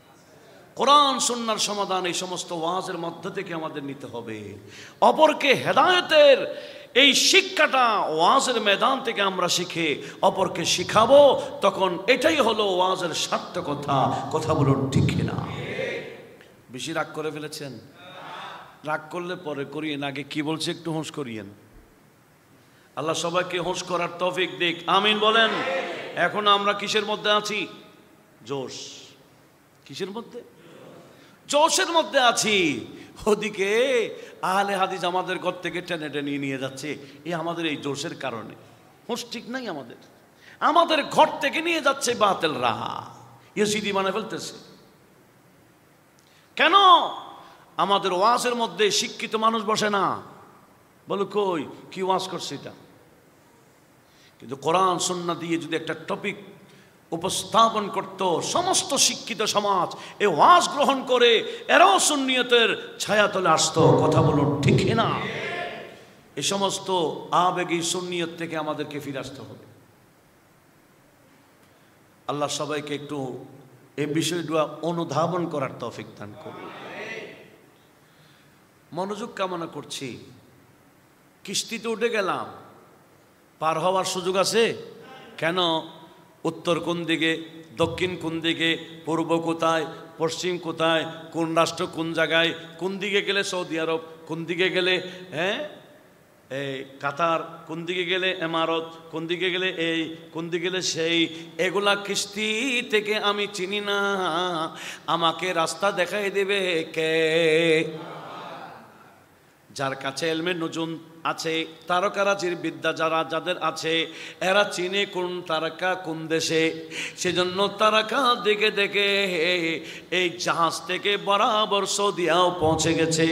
কোরআন সুন্নাহর সমাধান এই সমস্ত ওয়াজের মধ্য থেকে আমাদের নিতে হবে। অপরকে হেদায়েতের এই শিক্ষাটা ওয়াজের ময়দান থেকে আমরা শিখে অপরকে শিখাবো, তখন এটাই হলো ওয়াজের সার্থকতা। কথা বলুন ঠিক কিনা? বেশি রাগ করে ফেলেছেন? রাগ করলে পরে করিয়েন, আগে কি বলছে একটু হোঁশ করিয়েন। আল্লাহ সবাইকে হোঁশ করার তৌফিক দিক, আমিন বলেন। এখন আমরা কিসের মধ্যে আছি? জোশ। কিসের মধ্যে? জোশের মধ্যে আছি। ওদিকে আহলে হাদিস আমাদের ঘর থেকে টেনে টেনে নিয়ে যাচ্ছে, এই আমাদের এই জোশের কারণে। হোশ ঠিক নাই আমাদের, আমাদের ঘর থেকে নিয়ে যাচ্ছে বাতিল রাহা, ইয়েজিদি বানায় ফেলতেছে। কেন? আমাদের ওয়াজের মধ্যে শিক্ষিত মানুষ বসে না। বলো কই কি ওয়াজ করছে এটা? কিন্তু কোরআন সুন্নাহ দিয়ে যদি একটা টপিক উপস্থাপন করত, সমস্ত শিক্ষিত সমাজ এই ওয়াজ গ্রহণ করে এরাও সুন্নিয়তের ছায়াতলে আসতো। কথা বলুন ঠিক না? এই সমস্ত আবেগী সুন্নিয়ত থেকে আমাদেরকে ফিরে আসতে হবে। আল্লাহ সবাইকে একটু এই বিষয়টা অনুধাবন করার তৌফিক দান করুন। মনোযোগ কামনা করছি। কিস্তিতে উঠে গেলাম, পার হওয়ার সুযোগ আছে? কেন? উত্তর কোন দিকে, দক্ষিণ কোন দিকে, পূর্ব কোথায়, পশ্চিম কোথায়, কোন রাষ্ট্র কোন জায়গায়, কোন দিকে গেলে সৌদি আরব, কোন দিকে গেলে এই কাতার, কোন দিকে গেলে ইমারত, কোন দিকে গেলে এই, কোন দিকে গেলে সেই, এগুলা কিস্তি থেকে আমি চিনি না। আমাকে রাস্তা দেখাই দেবে কে? যার কাছে এলমে নজুম আছে, তারকারাজির বিদ্যা যাদের আছে, এরা চিনে কোন তারকা কোন দেশে। সেজন্য তারকা দেখে দেখে এই জাহাজ থেকে বরাবর সৌদিয়াও পৌঁছে গেছে।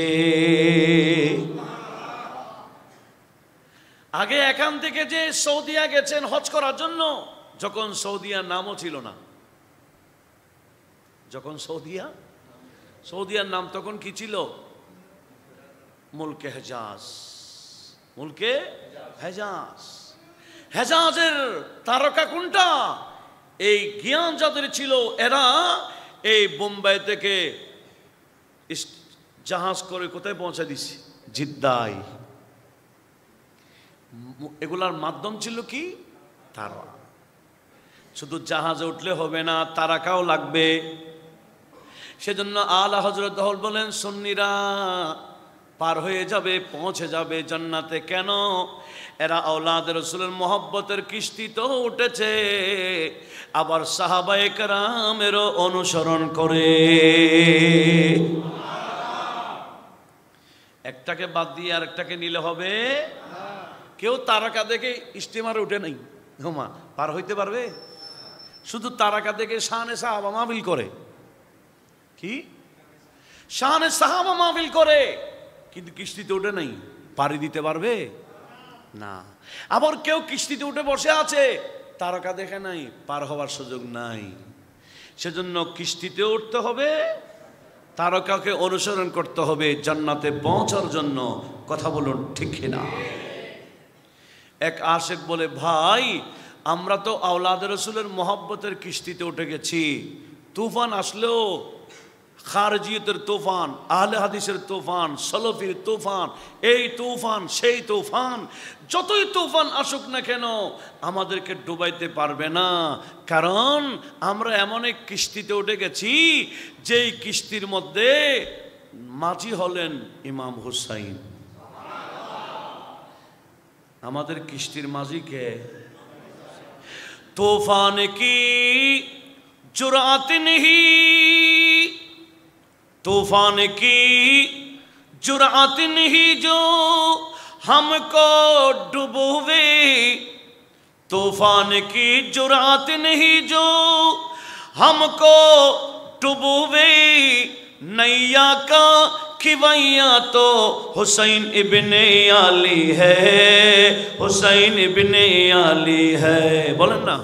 আগে এখান থেকে যে সৌদিয়া গেছেন হজ করার জন্য, যখন সৌদিয়ার নামও ছিল না, যখন সৌদিয়ার নাম তখন কি ছিল? মুলকে হেজাজ। মুলকে হেজাজ। হেজাজের তারকা কোনটা? এই জ্ঞান যাদের ছিল, এরা এই বোম্বাই থেকে জাহাজ করে কোথায় পৌঁছে দিছে? জিদ্দায়। এগুলার মাধ্যম ছিল কি? তারা। শুধু জাহাজে উঠলে হবে না, তারাকাও লাগবে। সেজন্য আলা হযরত বলেন, সুন্নিরা পার হয়ে যাবে, পৌঁছে যাবে জান্নাতে। কেন? এরা আওলাদ রাসূলের মহব্বতের কিস্তিতে উঠেছে, আবার সাহাবায়ে কেরামেরও অনুসরণ করে। একটাকে বাদ দিয়ে আরেকটাকে নিলে হবে? কেউ তারকা দেখে স্টিমারে উঠে নাই, হোমা পার হইতে পারবে? শুধু তারকা দেখে শানে সাহাবা মাহফিল করে। কি শানে সাহাবা মাহফিল করে, কিন্তু কিস্তিতে উঠে নাই, পাড়ি দিতে পারবে না। আবার কেউ কিস্তিতে উঠে বসে আছে, তারকা দেখে নাই, পার হওয়ার সুযোগ নাই। সেজন্য কিস্তিতে উঠতে হবে, তারকাকে অনুসরণ করতে হবে জান্নাতে পৌঁছার জন্য। কথা বলুন ঠিক না? এক আশেক বলে, ভাই আমরা তো আওলাদ রাসূলের মহব্বতের কিস্তিতে উঠে গেছি, তুফান আসলেও খারজিয়তের তুফান, আহলে হাদিসের তুফান, সলফির তুফান, এই তুফান সেই তুফান, যতই তুফান আসুক না কেন আমাদেরকে ডুবাইতে পারবে না। কারণ আমরা এমন এক কিস্তিতে উঠে গেছি, যেই কিস্তির মধ্যে মাঝি হলেন ইমাম হুসাইন। আমাদের কিস্তির মাঝিকে तूफान की जुरात नहीं, तूफान की जुरात नहीं जो हमको डुबोवे, तूफान की जुरात नहीं जो हमको डुबोवे, नैया का खिवैया तो हुसैन इब्ने अली है, हुसैन इब्ने अली है। बोलें ना,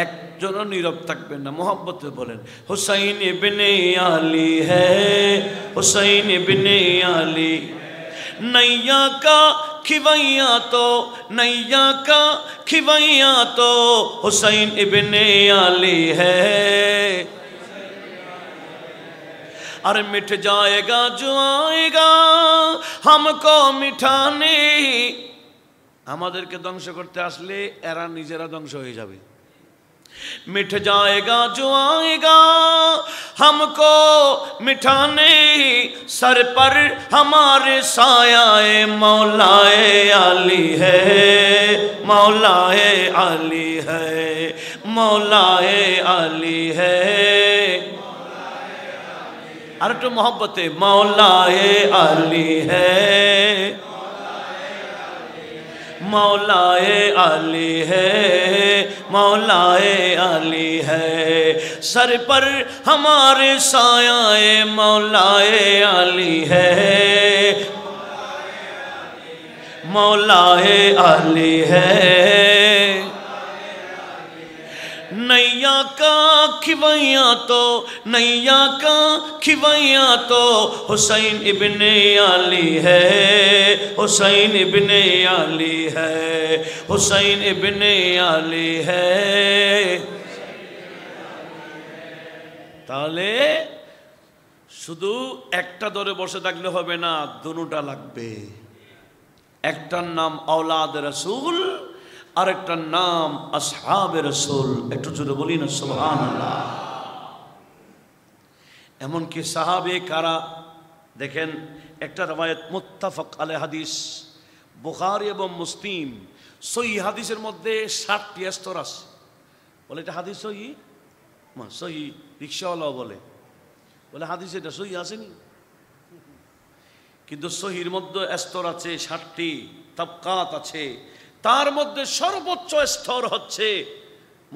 একজনও নীরব থাকবেন না, মোহাব্বতে বলেন হুসাইন ইবনে আলী হ্যায়, হুসাইন ইবনে আলী। नैया का खिवैया तो, नैया का खिवैया तो हुसैन इब्ने अली है। अरे मिट जाएगा जो आएगा हमको मिठाने, আমাদেরকে ধ্বংস করতে আসলে এরা নিজেরা ধ্বংস হয়ে যাবে। मिट जाएगा जो आएगा हमको मिठाने, सर पर हमारे सायाए मौलाए अली है, मौलाए अली है, मौलाए अली है। अरे तो मोहब्बते मौलाए अली है, मौलाए अली है, मौलाए अली है। सर पर हमारे सायाए मौलाए अली है, मौलाए अली है। नैया का खिवैया तो, नैया का खिवैया तो हुसैन इब्ने अली है, हुसैन इब्ने अली है, हुसैन इब्ने अली है। তাহলে শুধু একটা ধরে বসে থাকলে হবে না, দুটোটা লাগবে। একটার নাম औलाद रसूल, আরেকটার নাম আসহাবে রসুল। একটু জোরে বলি না সুবহানাল্লাহ। এমনকি সাহাবে কারা দেখেন, একটা রওয়ায়াত মুত্তাফাক আলাইহি হাদিস, বুখারী এবং মুসলিম সহিহ হাদিসের মধ্যে 60টি স্তর আছে। বলে এটা হাদিস সহিহ, সহিহ রিকশাওয়ালাও বলে হাদিস এটা সহিহ আসেনি, কিন্তু সহিহর মধ্যে স্তর আছে 60টি, তাবকাত আছে। তার মধ্যে সর্বোচ্চ স্তর হচ্ছে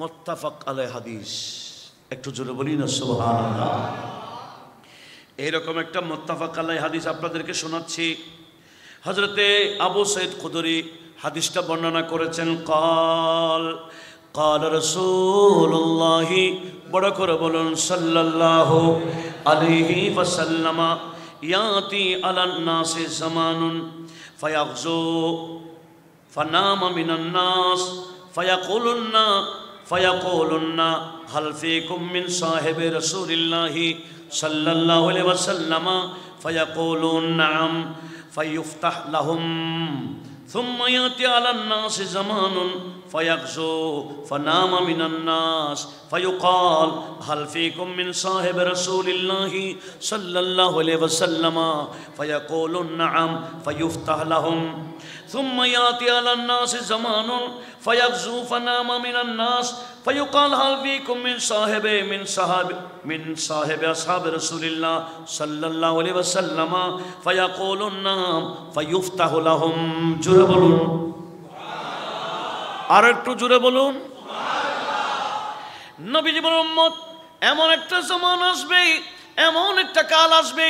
মুত্তাফাক আলাইহি হাদিস। একটু জোরে বলি না সুবহানাল্লাহ। এইরকম একটা মুত্তাফাক আলাইহি হাদিস আপনাদেরকে শোনাচ্ছি। হযরতে আবু সাঈদ খুদরি হাদিসটা বর্ণনা করেছেন। কাল কাল রাসূলুল্লাহ, বড় করে বলুন সাল্লাল্লাহু আলাইহি ওয়াসাল্লাম, ইয়াতি আলান নাসি জামানুন ফায়াগজু فنام من الناس فيقولن هل فيكم من صاحب رسول الله صلى الله عليه وسلم فيقولون نعم فيفتح لهم ثم يأتي على الناس زمان فيغزو فنام من الناس فيقال هل فيكم من صاحب رسول الله صلى الله عليه وسلم فيقولون نعم فيفتح لهم ثم يأتي على الناس زمان فيغزو فنام من الناس فيقال هل فيكم من صاحب أصحاب رسول الله صلى الله عليه وسلم فيقولون نعم فيفتح لهم। জোরে বলুন, আর একটু জোরে বলুন। নবীজি বলেন, উম্মত এমন একটা zaman আসবে, এমন একটা কাল আসবে,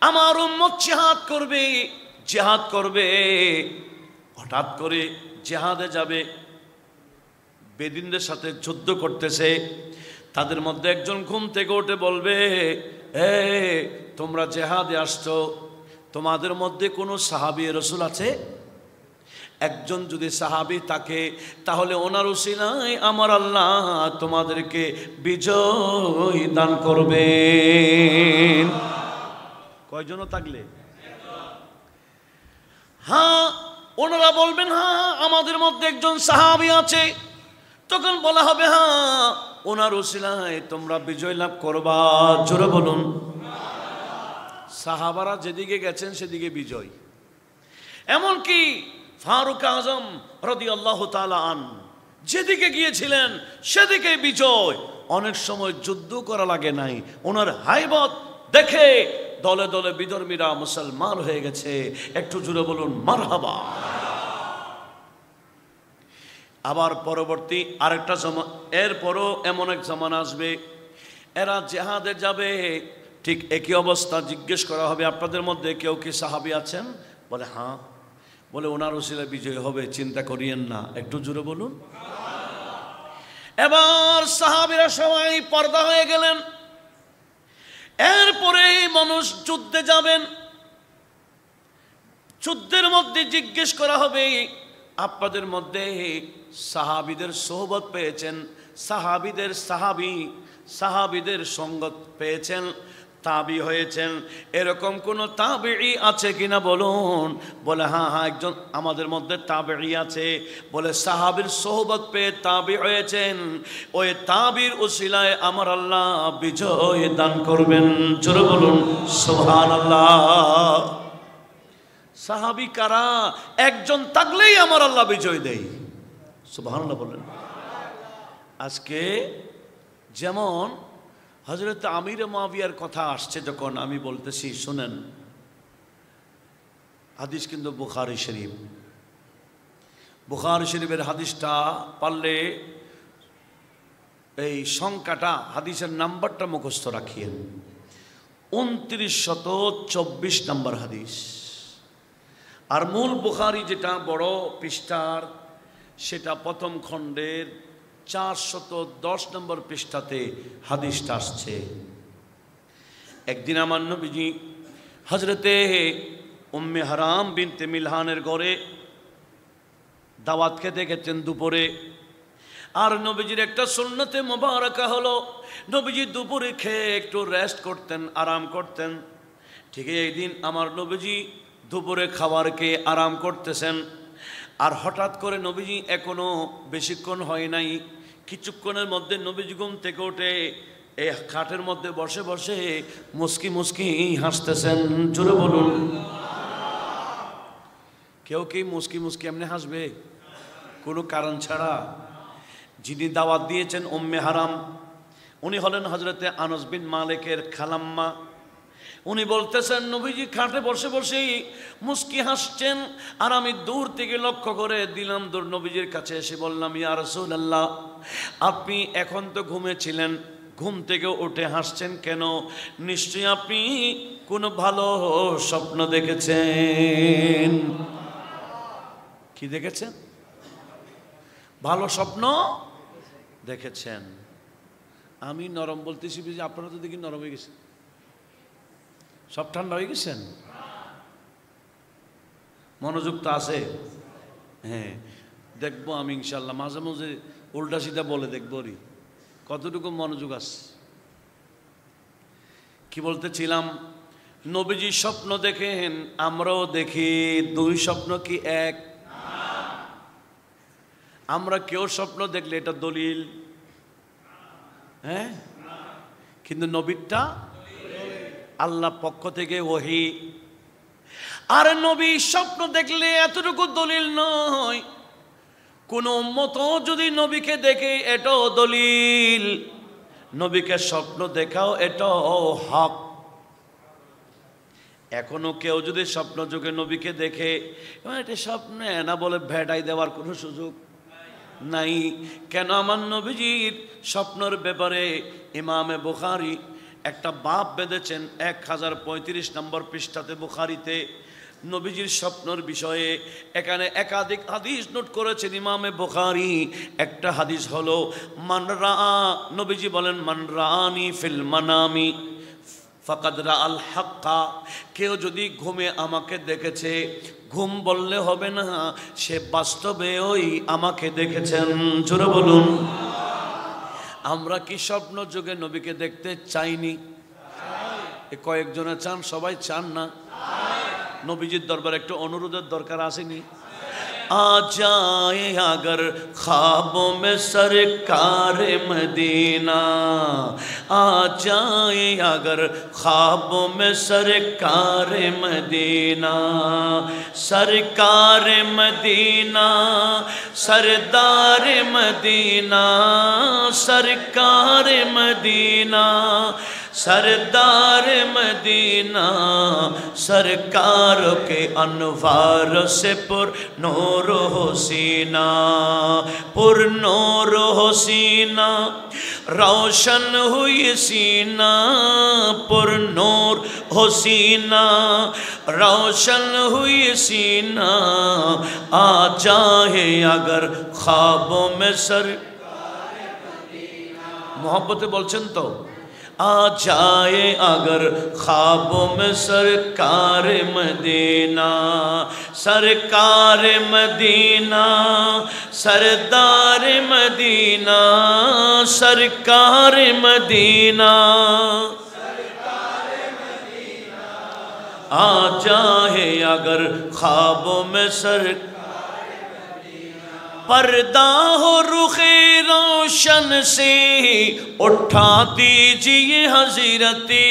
আমার উম্মত জিহাদ করবে, জিহাদ করবে। হঠাৎ করে জিহাদে যাবে, বেদিনদের সাথে যুদ্ধ করতেছে। তাদের মধ্যে একজন ঘুম থেকে উঠে বলবে, এ তোমরা জিহাদে আসছো, তোমাদের মধ্যে কোনো সাহাবী রাসূল আছে? একজন যদি সাহাবী থাকে তাহলে ওনার উসিলায় আমার আল্লাহ তোমাদেরকে বিজয় দান করবেন। কয়জন থাকলে? হ্যাঁ, ওনারা বলবেন হ্যাঁ আমাদের মধ্যে একজন সাহাবী আছে। তখন বলা হবে হ্যাঁ ওনার উসিলায় তোমরা বিজয় লাভ করবা। জোরে বলুন। সাহাবারা যেদিকে গেছেন সেদিকে বিজয়। এমনকি ফারুক আজম রাদিয়াল্লাহু তাআলা আন যেদিকে গিয়েছিলেন সেদিকে বিজয়। অনেক সময় যুদ্ধ করা লাগে নাই, ওনার হাইবত দেখে দলে দলে বিধর্মীরা মুসলমান হয়ে গেছে। একটু জুড়ে বলুন মারহাবা। আবার পরবর্তী আরেকটা সময়, এরপরও এমন এক জামানা আসবে এরা জিহাদে যাবে, ঠিক একই অবস্থা। জিজ্ঞেস করা হবে আপনাদের মধ্যে কেউ কি সাহাবী আছেন? বলে হ্যাঁ। বলে ওনার উসিলায় বিজয় হবে, চিন্তা করিয়েন না। একটু জোরে বলুন। এবার সাহাবীরা সবাই পর্দা হয়ে গেলেন। এরপরে মানুষ যুদ্ধে যাবেন। যুদ্ধের মধ্যে জিজ্ঞেস করা হবে আপনাদের মধ্যে সাহাবীদের সোহবত পেয়েছেন, সাহাবীদের সঙ্গত পেয়েছেন, তাবি হয়েছেন, এরকম কোন তাবিঈ আছে কিনা বলুন? বলে হ্যাঁ হ্যাঁ, একজন আমাদের মধ্যে তাবিঈ আছে। বলে সাহাবীর সোহবত পেয়ে তাবি হয়েছেন, ওই তাবির উসিলায় আমার আল্লাহ বিজয় দান করবেন। জোরে বলুন সুবহানাল্লাহ। সাহাবী কারা? একজন থাকলেই আমার আল্লাহ বিজয় দেয়। সুবহানাল্লাহ বলেন। আজকে যেমন হযরত আমির মুআবিয়ার কথা আসছে, যখন আমি বলতেছি শুনেন, হাদিস কিন্তু বুখারী শরীফের হাদিসটা পারলে এই সংখ্যাটা, হাদিসের নাম্বারটা মুখস্থ রাখিয়েন। 2924 নম্বর হাদিস। আর মূল বুখারী যেটা বড় পৃষ্ঠার, সেটা প্রথম খণ্ডের 410 নম্বর পৃষ্ঠাতে হাদিসটা আসছে। একদিন আমার নবীজি হযরতে উম্মে হারাম বিনতে মিলহানের ঘরে দাওয়াত খেতে গেছেন দুপুরে। আর নবীজির একটা সুন্নতে মুবারাকা হলো, নবীজি দুপুরে খেয়ে একটু রেস্ট করতেন, আরাম করতেন। ঠিক এই দিন আমার নবীজি দুপুরে খাবার খেয়ে আরাম করতেছেন, আর হঠাৎ করে নবীজি এখনো বেশিক্ষণ হয় নাই, কিছুক্ষণের মধ্যে নবীজি ঘুম থেকে উঠে এই খাটের মধ্যে বসে বসে মুস্কি মুস্কি হাসতেছেন। জোরে বলুন। কেউ কি মুস্কি মুস্কি এমনি হাসবে কোনো কারণ ছাড়া? যিনি দাওয়াত দিয়েছেন উম্মে হারাম, উনি হলেন হযরতে আনাস বিন মালিকের খালাম্মা। উনি বলতেছেন নবীজি খাটে বসে বসেই মুস্কি হাসছেন, আর আমি দূর থেকে লক্ষ্য করে দিলাম, দূর নবীজির কাছে এসে বললাম, ইয়া রাসূলুল্লাহ, আপনি এখন তো ঘুমেছিলেন, ঘুম থেকে উঠে হাসছেন কেন? নিশ্চয়ই আপনি কোনো ভালো স্বপ্ন দেখেছেন। কি দেখেছেন? ভালো স্বপ্ন দেখেছেন। আমি নরম বলতেছি, আপনারা তো দেখি নরম হয়ে গেছেন, সব ঠান্ডা হয়ে গেছেন। মনোযোগ তো আছে? হ্যাঁ, দেখবো আমি ইনশাল্লাহ। মাঝে মাঝে উল্টা সিধা বলে দেখবো রি কতটুকু মনোযোগ আছে। কি বলতেছিলাম? নবীজি স্বপ্ন দেখেন, আমরাও দেখি। দুই স্বপ্ন কি এক? আমরা কেউ স্বপ্ন দেখলে এটা দলিল, হ্যাঁ, কিন্তু নবীরটা আল্লাহ পক্ষ থেকে ওহী। আর নবী স্বপ্ন দেখলে এতটুকু দলিল নয়, কোন উম্মত যদি নবীকে দেখে এটাও দলিল, নবীকে স্বপ্ন দেখাও এটাও হক। এখনো কেউ যদি স্বপ্ন যুগে নবীকে দেখে এটা স্বপ্ন না বলে ভেড়াই দেওয়ার কোনো সুযোগ নাই। কেন? আমার নবীজির স্বপ্নের ব্যাপারে ইমামে বুখারী একটা বাব বেঁধেছেন 1035 নম্বর পৃষ্ঠাতে বুখারীতে, নবীজির স্বপ্নের বিষয়ে। এখানে একাধিক হাদিস নোট করেছেন ইমামে বুখারী। একটা হাদিস হলো মান রাআ, নবীজি বলেন, মান রাআনি ফিল মানামি ফাকাদ রাআল হাক্কা। কেউ যদি ঘুমে আমাকে দেখেছে, ঘুম বললে হবে না, সে বাস্তবে ওই আমাকে দেখেছেন। জোরে বলুন। আমরা কি স্বপ্ন যুগে নবীকে দেখতে চাইনি? কয়েকজনে চান, সবাই চান না? নবীজির দরবারে একটু অনুরোধের দরকার আসেনি? आ जाए अगर ख्वाबों में सरकार मदीना, आ जाए अगर ख्वाबों में सरकार मदीना, सरकार मदीना, सरदार मदीना, सरकार मदीना, सरदार मदीना, सरकार के अनवार से पुर नूर हो सीना, पुर नूर हो सीना, रोशन हुई सीना, पुर नूर हो सीना, रोशन हुई सीना, आ जाए अगर ख्वाबों में सर। मोहब्बते बोलছেন তো, आ जाए अगर ख्वाबों में सरकार मदीना, सरकार मदीना, सरदार मदीना, सरकार मदीना, आ जाए अगर ख्वाबों में सरकार, पर्दा हो रुखे रोशन से उठा दीजिए हज़रती,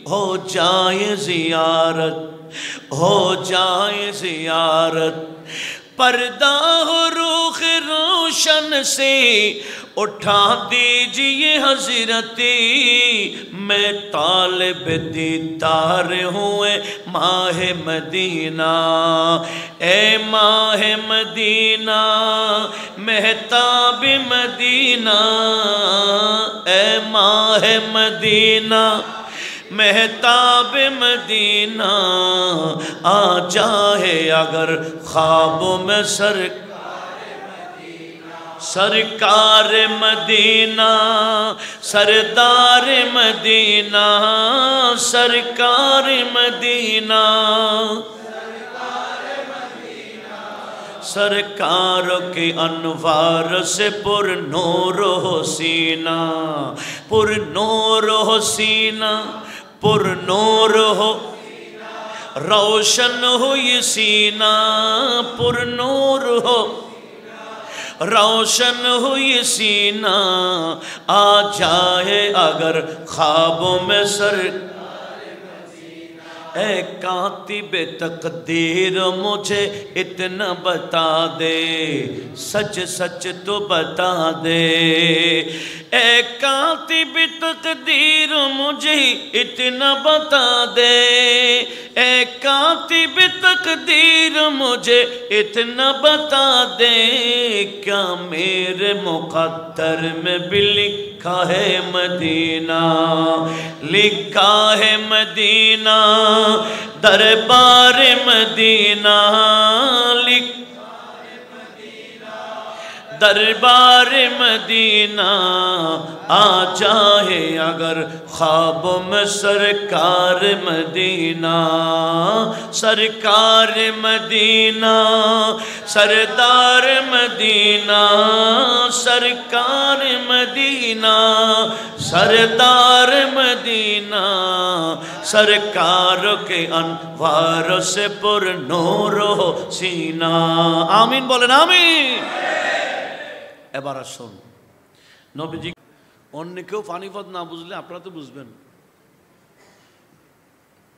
हो जाए ज़ियारत, हो जाए ज़ियारत। पर्दा हो रुख रोशन से उठा दीजिए हज़रती, मैं तालिब दीदार हुए माह मदीना, ए माह मदीना, महताब मदीना, ए माह मदीना, महताब मदीना, आ जाए अगर ख्वाबों में सरकार मदीना, सरदार मदीना, सरकार मदीना, सरकार के अनवार से पुर नूर हो सीना, पुर नूर हो सीना, पुर नूर हो रोशन हो ये सीना, पुर नूर हो रोशन हुई सीना, आ जाए अगर ख्वाबों में सरकार, ए कातिब तकदीर मुझे इतना बता दे, सच सच तो बता दे, ए कातिब तकदीर मुझे इतना बता दे, ए कातिब तकदीर मुझे इतना बता दे, क्या मेरे मुक़द्दर में भी लिखा है मदीना, लिखा है मदीना, दरबार मदीना, दरबार मदीना, आ जाए अगर ख्वाबों में सरकार मदीना, सरकार मदीना, सरदार मदीना, सरकार मदीना, सरदार मदीना, सरकार के अनवार से पुर नूर हो सीना। आमीन बोलें आमीन। এবার আসুন নবীজি, অন্য কেউ পানিপথ না বুঝলে আপনারা তো বুঝবেন।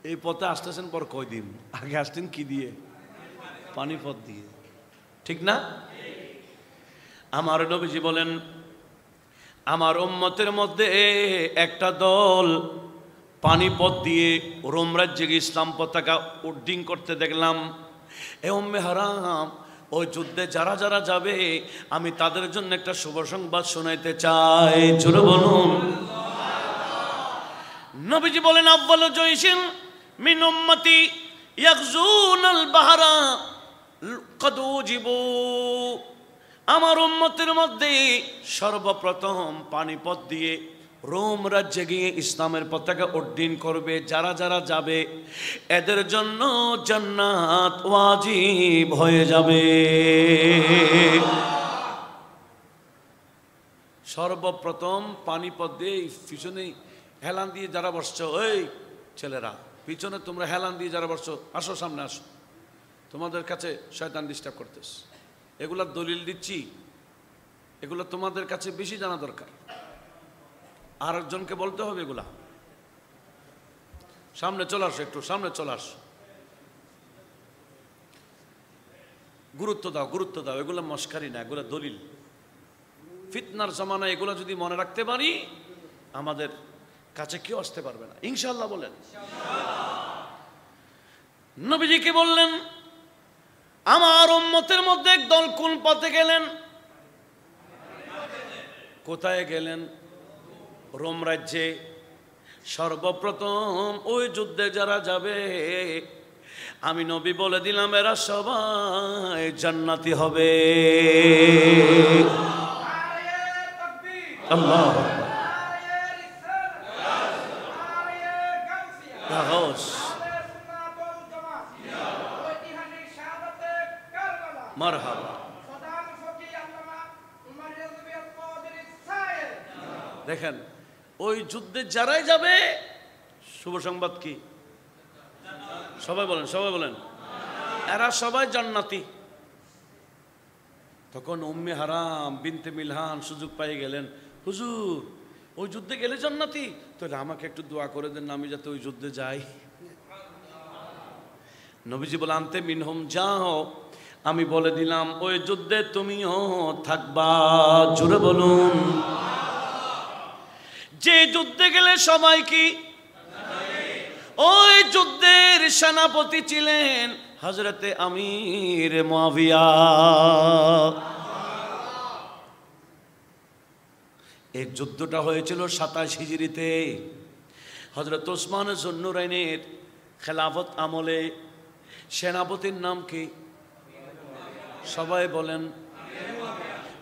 এই পথে আসতেছেন পর কয়দিন আগে আসতেন কি দিয়ে? পানিপথ দিয়ে, ঠিক না? আমার নবীজি বলেন, আমার উম্মতের মধ্যে একটা দল পানিপথ দিয়ে রোম রাজ্যে ইসলাম পতাকা উড্ডিং করতে দেখলাম। এ উম্মে হারাম, ওই যুদ্ধে যারা যারা যাবে আমি তাদের জন্য একটা শুভ সংবাদ শোনাইতে চাই। জোরে বলুন। নবীজি বলেন, আউয়ালু জাইশিন মিন উম্মতি ইয়াগজুনাল বাহরা ক্বাদ উজিবু, আমার উম্মতের মধ্যে সর্বপ্রথম পানিপথ দিয়ে রোম রাজ্যে গিয়ে ইসলামের পতাকা উড্ডীন করবে যারা যারা যাবে, এদের জন্য জান্নাত ওয়াজিব হয়ে যাবে। সর্বপ্রথম পানিপথ দিয়ে পিছনে হেলান দিয়ে যারা বসছো, ওই ছেলেরা পিছনে তোমরা হেলান দিয়ে যারা বসছো, আসো সামনে আসো, তোমাদের কাছে শয়তান ডিস্টার্ব করতেছে। এগুলার দলিল দিচ্ছি, এগুলো তোমাদের কাছে বেশি জানা দরকার। আরেকজনকে বলতে হবে এগুলা। সামনে চলে আসো, একটু সামনে চলে আসো, গুরুত্ব দাও, গুরুত্ব দাও। এগুলো মস্কারি না, এগুলো দলিল। ফিতনার জামানায় এগুলো যদি মনে রাখতে পারি, আমাদের কাছে কেউ আসতে পারবে না ইনশাআল্লাহ। বলেন। নবীজি কি বললেন? আমার উম্মতের মধ্যে এক দল কোন পথে গেলেন? কোথায় গেলেন? রোম রাজ্যে। সর্বপ্রথম ওই যুদ্ধে যারা যাবে, আমি নবী বলে দিলাম এরা সবাই জান্নাতি হবে। আল্লাহু আকবার। গাউস মারহাবা। দেখেন ওই যুদ্ধে যারাই যাবে, শুভ সংবাদ কি? সবাই বলেন, সবাই বলেন, এরা সবাই জান্নাতি। তখন উম্মে হারাম বিনতে মিলহান সুযোগ পেয়ে গেলেন, হুজুর ওই যুদ্ধে গেলে জান্নাতি, তাহলে আমাকে একটু দোয়া করে দেন, আমি যাতে ওই যুদ্ধে যাই। নবীজি বলে, আনতে মিনহুম, যাও, আমি বলে দিলাম ওই যুদ্ধে তুমিও থাকবা। জোরে বলুন। যে যুদ্ধে গেলে সবাই কি? ওই যুদ্ধের সেনাপতি ছিলেন হযরতে আমির মুআবিয়া। এই যুদ্ধটা হয়েছিল 27 হিজরিতে। হযরত ওসমান যুন্নুরাইনের খেলাফত আমলে। সেনাপতির নাম কি? সবাই বলেন।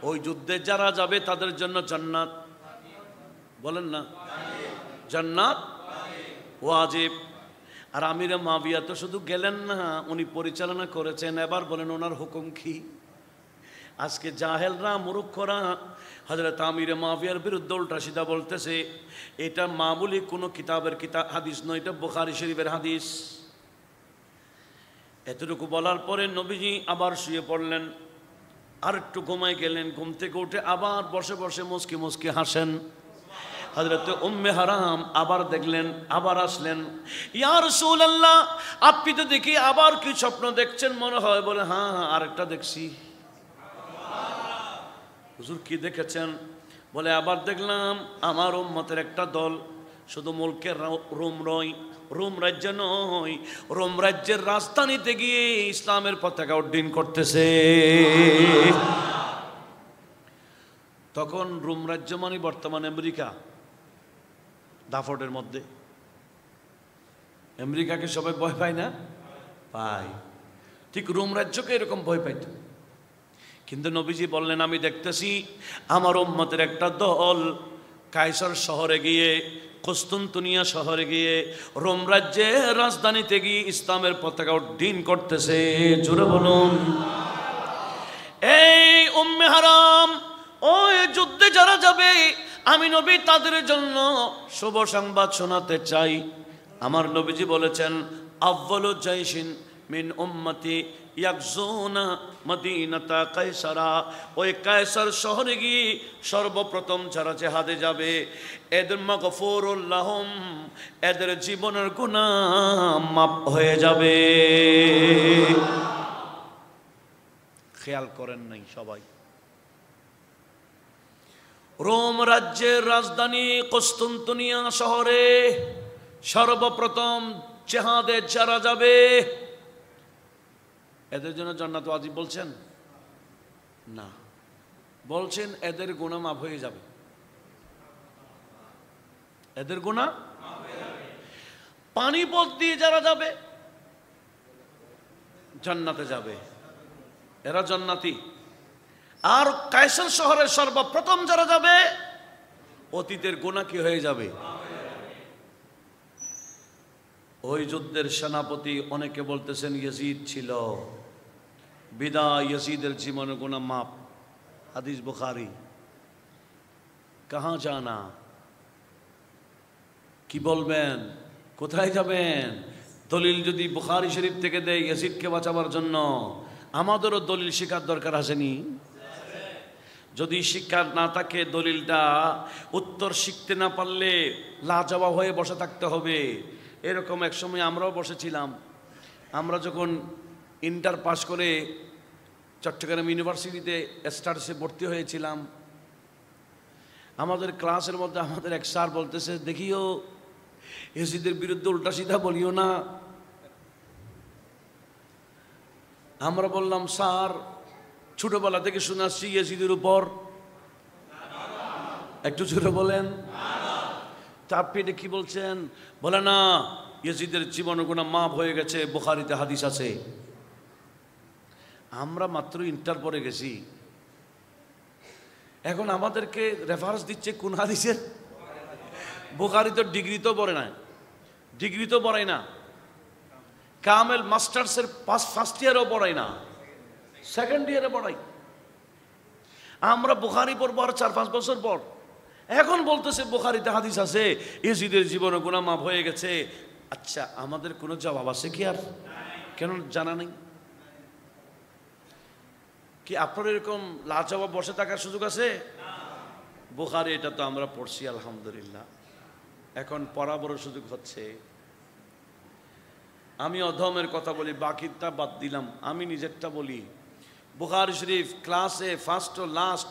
ওই যুদ্ধে যারা যাবে তাদের জন্য জান্নাত। বলেন না, জান্নাত ওয়াজিব। আর আমিরে মুআবিয়া তো শুধু গেলেন না, উনি পরিচালনা করেছেন। এবার বলেন ওনার হুকুম কি? আজকে জাহেলরা, মূর্খরা হযরত আমিরে মুআবিয়ার বিরুদ্ধে উল্টা সিধা বলতেছে। এটা মামুলি কোনো কিতাবের হাদিস নয়, এটা বুখারী শরীফের হাদিস। এতটুকু বলার পরে নবীজি আবার শুয়ে পড়লেন, আর একটু ঘুমায় গেলেন। ঘুম থেকে উঠে আবার বসে বসে মুস্কি মুস্কি হাসেন। হযরত উম্মে হারাম আবার দেখলেন, আবার আসলেন, ইয়া রাসূলুল্লাহ, আপনি তো দেখি আবার কি স্বপ্ন দেখছেন মনে হয়। বলে, হ্যাঁ হ্যাঁ, আরেকটা দেখছি। হুজুর কি দেখেছেন? বলে, আবার দেখলাম আমার উম্মতের একটা দল শুধু মুলকের রোম রাজ্য নয়, রোম রাজ্যের রাজধানীতে গিয়ে ইসলামের পতাকা উড্ডীন করতেছে। তখন রোম রাজ্য মানে বর্তমান আমেরিকা, দাফটের মধ্যে। আমেরিকাকে সবাই ভয় পায় না? পায়। ঠিক রোম রাজ্যকে এরকম ভয় পাইত। কিন্তু নবীজি বললেন, আমি দেখতেছি আমার উম্মতের একটা দল কায়সার শহরে গিয়ে, কুস্তুনতুনিয়া শহরে গিয়ে, রোম রাজ্যের রাজধানীতে গিয়ে ইসলামের পতাকা উড্ডীন করতেছে। জোরে বলুন। এই উম্মে হারাম, ওই যুদ্ধে যারা যাবে আমি নবী তাদের জন্য শুভ সংবাদ শোনাতে চাই। আমার নবীজি বলেছেন, আউয়ালু জাইশিন মিন উম্মতি ইয়াগজুনা মদিনাতা কায়সারা। ওই কায়সার শহরে গিয়ে সর্বপ্রথম যারা জিহাদে যাবে, এদের মাগফুরুল লাহুম, এদের জীবনের গুনাহ মাফ হয়ে যাবে। খেয়াল করেন নাই সবাই? রোম রাজ্যের রাজধানী কুস্তুনতুনিয়া শহরে সর্বপ্রথম জিহাদে যারা যাবে, এদের জন্য জান্নাত ওয়াজিব বলছেন না, বলছেন এদের গুনাহ মাফ হয়ে যাবে। এদের গুনাহ পানিপথ দিয়ে যারা যাবে জান্নাতে যাবে, এরা জান্নাতি। আর কায়সার শহরে সর্বপ্রথম যারা যাবে, অতীতের গুনাহ কি হয়ে যাবে? ওই যুদ্ধের সেনাপতি অনেকে বলতেছেন ইয়াজিদ ছিল, বিদায় ইয়াজিদের জীবনের গুনাহ মাপ। হাদিস বুখারী। কাহা জানা? কি বলবেন? কোথায় যাবেন? দলিল যদি বুখারী শরীফ থেকে দেয় ইয়াজিদকে বাঁচাবার জন্য, আমাদেরও দলিল শিকার দরকার আসেনি? যদি শিক্ষা না থাকে, দলিলটা উত্তর শিখতে না পারলে লাজবাব হয়ে বসে থাকতে হবে। এরকম এক সময় আমরাও বসেছিলাম। আমরা যখন ইন্টার পাস করে চট্টগ্রাম ইউনিভার্সিটিতে স্টার্সে ভর্তি হয়েছিলাম, আমাদের ক্লাসের মধ্যে আমাদের এক স্যার বলতেছে, দেখিও ইয়াজিদের বিরুদ্ধে উল্টা সিধা বলিও না। আমরা বললাম, স্যার ছোটবেলা থেকে শুনে আসছি ইয়াজিদের উপর। একটু ছোট বলেন। তা আপনি এটা কি বলছেন? বলে না, ইয়াজিদের জীবনের গুনাহ মাফ হয়ে গেছে, বুখারীতে হাদিস আছে। আমরা মাত্র ইন্টার পড়ে গেছি, এখন আমাদেরকে রেফারেন্স দিচ্ছে কোন হাদিসের? বুখারী তো ডিগ্রি তো পড়ে না, ডিগ্রি তো পড়াই না, কামেল মাস্টার্সের ফার্স্ট ইয়ারও পড়াই না, সেকেন্ড ইয়ারে পড়াই। আমরা বুখারী পড়বো আর 4-5 বছর পর। এখন বলতেছে বুখারীতে হাদিস আছে ইয়েজিদের জীবনে গুনাহ মাফ হয়ে গেছে। আচ্ছা, আমাদের কোনো জবাব আছে কি? আর কেন জানা নেই কি? আপনার এরকম লাজবাব বসে থাকার সুযোগ আছে? বুখারী এটা তো আমরা পড়ছি আলহামদুলিল্লাহ, এখন পড়া বড় সুযোগ হচ্ছে। আমি অধমের কথা বলি, বাকিটা বাদ দিলাম, আমি নিজেরটা বলি। বুখারী শরীফ ক্লাসে ফার্স্ট ও লাস্ট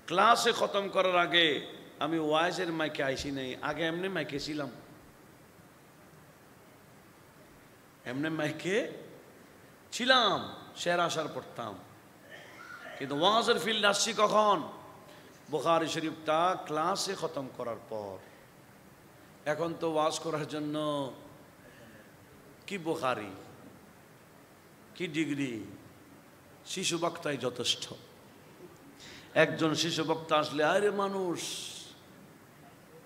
ক্লাসে খতম করার আগে আমি ওয়াইজের মাইকে আইসি নাই, আগে এমনি মাইকে ছিলাম, এমনি মাইকে ছিলাম, শের আসার পড়তাম। কিন্তু ওয়াজের ফিল্ড আসছি কখন? বুখারী শরীফটা ক্লাসে খতম করার পর। এখন তো ওয়াজ করার জন্য কি বুখারী, কি ডিগ্রি, শিশু বক্তাই যথেষ্ট। একজন শিশু বক্তা আসলে আরে মানুষ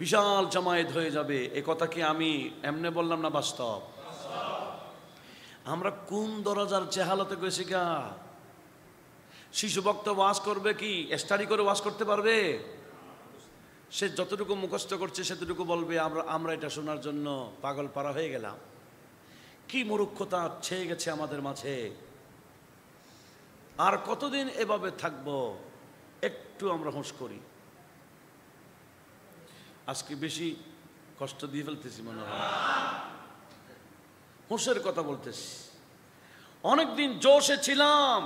বিশাল জামায়াত হয়ে যাবে, এ কথা কি আমি এমনি বললাম না বাস্তব? আমরা কোন দরজার চেহালাতে গেছি গা? শিশু বক্তা ওয়াজ করবে কি স্টাডি করে ওয়াজ করতে পারবে? সে যতটুকু মুখস্থ করছে সেতটুকু বলবে, আমরা এটা শোনার জন্য পাগল পারা হয়ে গেলাম। কি মূর্খতা ছেয়ে গেছে আমাদের মাঝে। আর কতদিন এভাবে থাকবো? একটু আমরা হুঁশ করি। আজকে বেশি কষ্ট দিয়ে ফেলতেছি মনে হয়, হুঁশের কথা বলতেছি। অনেকদিন জোশে ছিলাম,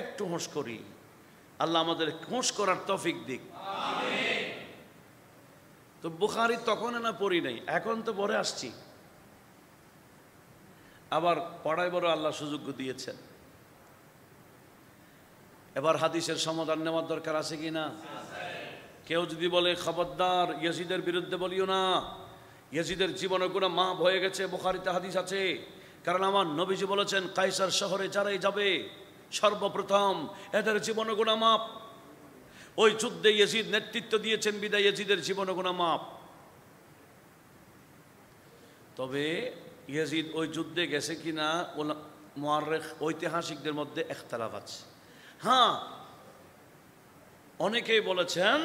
একটু হুঁশ করি। আল্লাহ আমাদের হুঁশ করার তৌফিক দিক। তো বুখারী তখন না পড়ি নাই, এখন তো পড়ে আসছি, আবার পড়ায় বড় আল্লাহ সুযোগ দিয়েছেন। এবার হাদিসের সমাধান নেওয়ার দরকার আছে কি না? কেউ যদি বলে খবরদার ইয়াজিদের বিরুদ্ধে বলিও না, ইয়াজিদের জীবনে গুনাহ মাফ হয়ে গেছে, বুখারীতে হাদিস আছে। কারণ আমার নবীজি বলেছেন কায়সার শহরে যারাই যাবে সর্বপ্রথম এদের জীবনে গুনাহ মাফ। ওই যুদ্ধে ইয়াজিদ নেতৃত্ব দিয়েছেন বিদায় ইয়াজিদের জীবনে গুনাহ মাফ। তবে ইয়াজিদ ওই যুদ্ধে গেছে কিনা মুআররিখ ঐতিহাসিকদের মধ্যে ইখতিলাফ আছে। হ্যাঁ, অনেকেই বলেছেন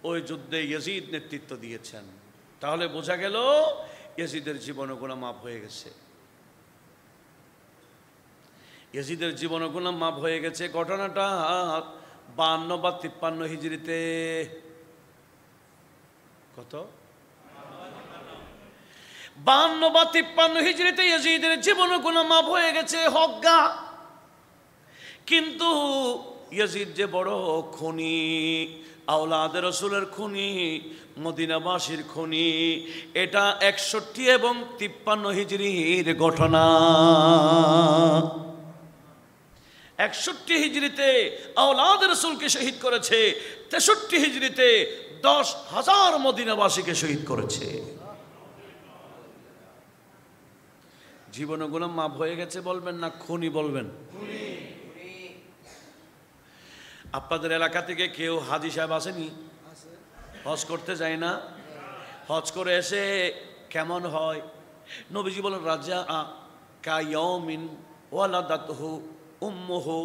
ওই যুদ্ধে ইয়াজিদ নেতৃত্ব দিয়েছেন, তাহলে বোঝা গেল ইয়াজিদের জীবনে গুনাহ মাফ হয়ে গেছে। ইয়াজিদের জীবনে গুনাহ মাফ হয়ে গেছে ঘটনাটা 52 বা 53 হিজরিতে। কত? 52 বা 53 হিজরিতে ইয়াজিদের জীবনে গুনাহ মাফ হয়ে গেছে হজ্ঞা। কিন্তু ইয়াজিদ যে বড় খুনি, আওলাদ রাসূলের খুনি, মদিনাবাসীর খুনি, এটা 61 এবং 53 হিজরির ঘটনা। 61 হিজরিতে আওলাদ রাসূলকে শহীদ করেছে, 63 হিজরিতে 10,000 মদিনাবাসীকে শহীদ করেছে। জীবনে গুনাহ মাফ হয়ে গেছে বলবেন না খুনি বলবেন? আপনাদের এলাকা থেকে কেউ হাজী সাহেব আসেনি? হজ করতে যায় না? হজ করে এসে কেমন হয়? নবীজি বলেন রাজা কায়াউমিন ওয়ালাদাতহু উম্মুহু।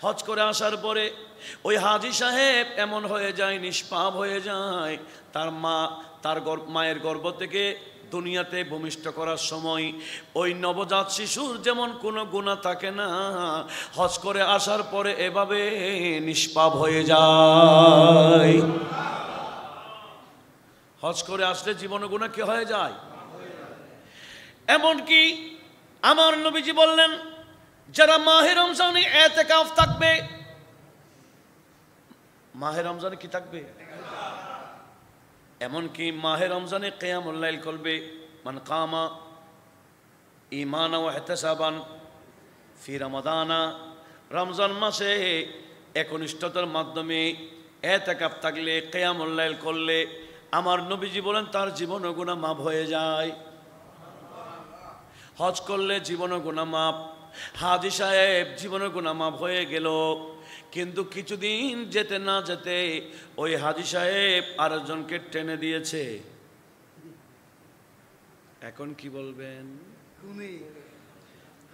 হজ করে আসার পরে ওই হাজী সাহেব এমন হয়ে যায়, নিষ্পাপ হয়ে যায়। তার মা তার মায়ের গর্ভ থেকে দুনিয়াতে ভূমিষ্ঠ করার সময় ওই নবজাত শিশুর যেমন কোনো গুনাহ থাকে না, হজ করে আসার পরে এভাবে নিষ্পাপ হয়ে যায়। হজ করে আসলে জীবনে গুনাহ কি হয়ে যায়? এমনকি আমার নবীজি বললেন যারা মাহে রমজানে ইতিকাফ থাকবে, মাহে রমজানে কি থাকবে? এমনকি মাহে রমজানে কিয়ামুল লাইল করবে। মান কামা ঈমানান ওয়া ইহতিসাবান ফি রমাদানা, রমজান মাসে একনিষ্ঠতার মাধ্যমে ইতিকাফ থাকলে, কিয়ামুল লাইল করলে, আমার নবীজি বলেন তার জীবনে গুনাহ মাফ হয়ে যায়। হজ করলে জীবনে গুনাহ মাফ। হাজী সাহেব জীবনে গুনাহ মাফ হয়ে গেল, কিন্তু কিছুদিন যেতে না যেতে ওই হাজী সাহেব আরেকজনকে টেনে দিয়েছে। এখন কি বলবেন? খুনি।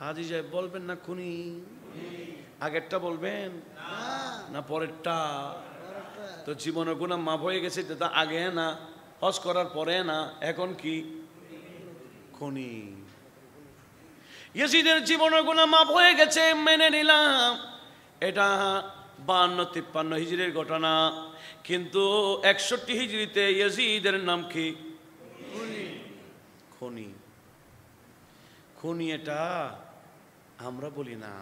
হাজি সাহেব বলবেন না খুনি? আগেরটা বলবেন না পরেরটা? তো জীবনের গুনাহ মাফ হয়ে গেছে, তা আগে না, হজ করার পরে না, এখন কি? খুনি। ইয়াজিদের জীবনের গুনাহ মাফ হয়ে গেছে, মেনে নিলাম, এটা 52-53 হিজরির ঘটনা, কিন্তু 61 হিজরিতে ইয়াজিদের নাম কি? খুনি। খুনি এটা আমরা বলি না।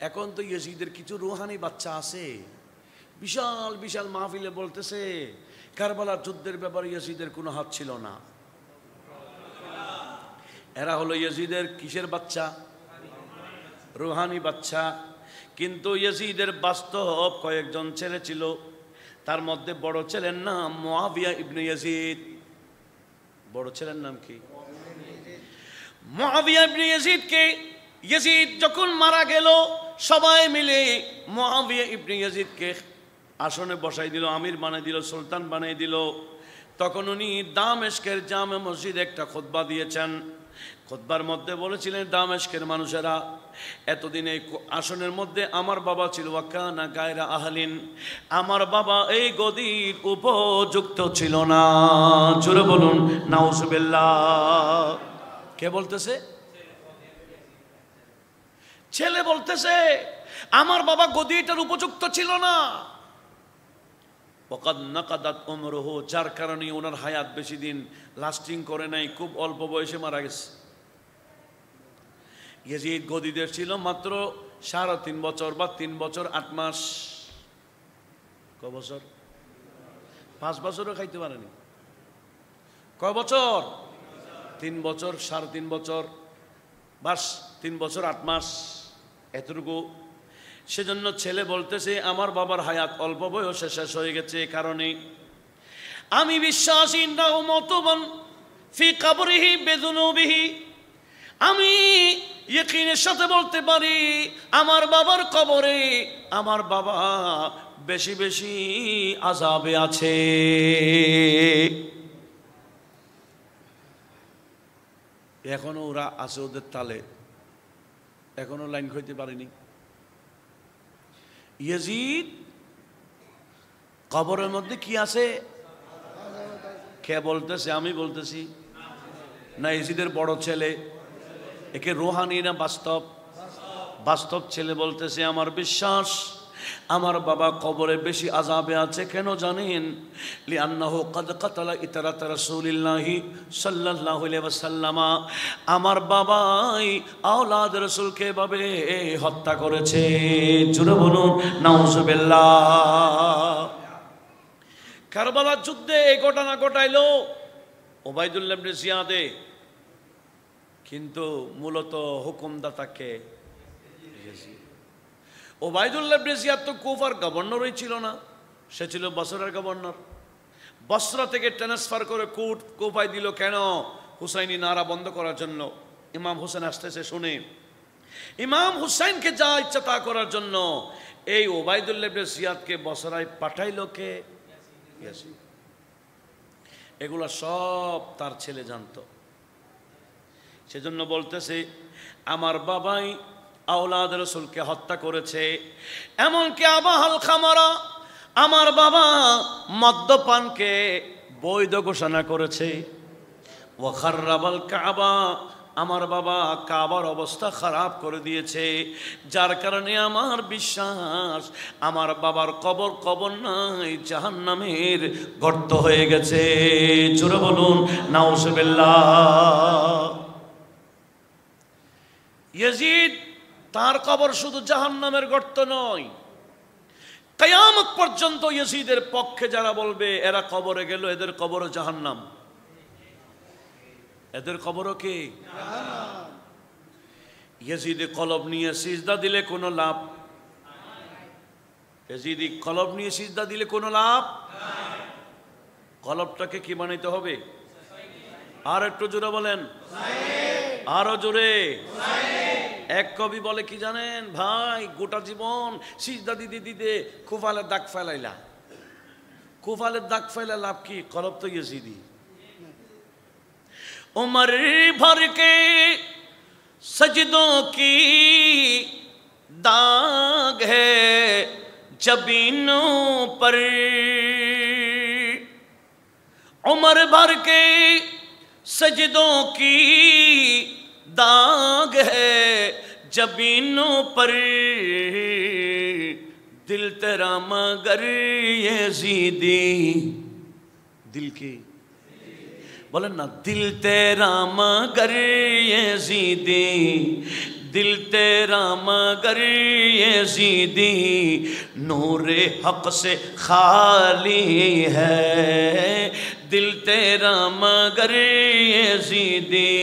এখন তো ইয়াজিদের কিছু রুহানি বাচ্চা আছে, বিশাল বিশাল মাহফিলে বলতেছে কারবালার যুদ্ধের ব্যাপারে ইয়াজিদের কোনো হাত ছিল না। এরা হলো ইয়াজিদের কিসের বাচ্চা? রুহানি বাচ্চা। কিন্তু ইয়াজিদের বাস্তব কয়েকজন ছেলে ছিল, তার মধ্যে বড় ছেলের নাম মুআবিয়া ইবনে ইয়াজিদ। বড় ছেলের নাম কি? মুআবিয়া ইবনে ইয়াজিদকে ইয়াজিদ যখন মারা গেল, সবাই মিলে মুআবিয়া ইবনে ইয়াজিদকে আসনে বসাই দিল, আমির বানিয়ে দিল, সুলতান বানিয়ে দিল। তখন উনি দামেস্কের জামে মসজিদে একটা খুতবা দিয়েছেন। খুতবার মধ্যে বলেছিলেন, দামেস্কের মানুষেরা, এতদিন এই আসনের মধ্যে আমার বাবা ছিল, ওয়াকানা গায়রা আহলিন, আমার বাবা এই গদির উপযুক্ত ছিল না। জোরে বলুন নাউজুবিল্লাহ। কে বলতেছে? ছেলে বলতেছে আমার বাবা গদিটার উপযুক্ত ছিল না। ওয়াকাদ নাকাদাত উমরুহু, যার কারণে ওনার হায়াত বেশি দিন লাস্টিং করে নাই, খুব অল্প বয়সে মারা গেছে। ইয়াজিদ গদিদের ছিল মাত্র 3.5 বছর বা 3 বছর 8 মাস। ক বছর? 5 বছরও খাইতে পারেনি। কয় বছর? 3 বছর, 3.5 বছর, বাস 3 বছর 8 মাস, এতটুকু। সেজন্য ছেলে বলতেছে আমার বাবার হায়াত অল্প বয়সে শেষ হয়ে গেছে, কারণে আমি বিশ্বাসী না মতবান ফি কবরিহি বেদুনুবিহি, আমি ইয়কিনের সাথে বলতে পারি আমার বাবার কবরে আমার বাবা বেশি বেশি আযাবে আছে। এখনো ওরা আছে ওদের তালে, এখনো লাইন খুঁজতে পারেনি। ইয়াজিদ কবরের মধ্যে কি আছে? কে বলতেছে? আমি বলতেছি না, ইয়াজিদের বড় ছেলে। একে রুহানি না বাস্তব? বাস্তব ছেলে বলতেছে আমার বিশ্বাস আমার বাবা কবরে বেশি আযাবে আছে। কেন জানেন? লিআন্নাহু ক্বাদ কাতালা ইতারাত রাসূলিল্লাহি সাল্লাল্লাহু আলাইহি ওয়াসাল্লাম, আমার বাবাই আওলাদ রাসূলকে এভাবে হত্যা করেছে। জোরে বলুন নাউজুবিল্লাহ। কারবালার যুদ্ধে এই ঘটনা ঘটাইলো ওবাইদুল্লাহ ইবনে জিয়াদে, কিন্তু মূলত হুকুমদাতাকে ওবাইদুল্লাহ ইবনে জিয়াদ তো কুফার গভর্নরই ছিল না, সে ছিল বসরার গভর্নর। বসরা থেকে ট্রান্সফার করে কুফায় দিল। কেন? হুসাইনি নারা বন্ধ করার জন্য। ইমাম হুসেন আসতেছে শুনে ইমাম হুসাইনকে যা ইচ্ছা তা করার জন্য এই ওবাইদুল্লাহ ইবনে জিয়াদকে বসরায় পাঠাইল কে? ইয়াজিদ। এগুলা সব তার ছেলে জানতো। সেজন্য বলতেছে আমার বাবাই আওলাদ রাসূলকে হত্যা করেছে। এমনকি আবাহাল খামারা, আমার বাবা মদ্যপানকে বৈধ ঘোষণা করেছে। ওয়া খাররাবাল কাবা, আমার বাবা কাবার অবস্থা খারাপ করে দিয়েছে। যার কারণে আমার বিশ্বাস আমার বাবার কবর নাই, জাহান্নামের গর্ত হয়ে গেছে। জোরে বলুন নাউজুবিল্লাহ। ইয়াজিদ তার কবর শুধু জাহান্নামের গর্ত নয়, কিয়ামত পর্যন্ত ইয়াজিদের পক্ষে যারা বলবে এরা কবরে গেল, এদের কবরও জাহান্নাম, এদের কবরও কি জাহান্নাম। ইয়াজিদে কলব নিয়ে সিজদা দিলে কোনো লাভ? ইয়াজিদি কলব নিয়ে সিজদা দিলে কোনো লাভ? কলবটাকে কি বানাইতে হবে? আর একটু জোরে বলেন, আরো জোরে। এক কবি বলে কি জানেন ভাই, গোটা জীবন সিজদা দিতে দিতে কুফালের দাগ ফেলাইলা। কুফালের দাগ ফেলা লাভ কি? কলব তো ইয়াজিদি। उम्र भर के सजदों की दाग है जबीनों पर, उम्र भर के सजदों की दाग है जबीनों पर, दिल तेरा मगर यज़ीदी, दिल की बोले ना, दिल तेरा मगर यज़ीदी, दिल तेरा मगर यज़ीदी, नूरे हक से खाली है, दिल तेरा मगर यज़ीदी,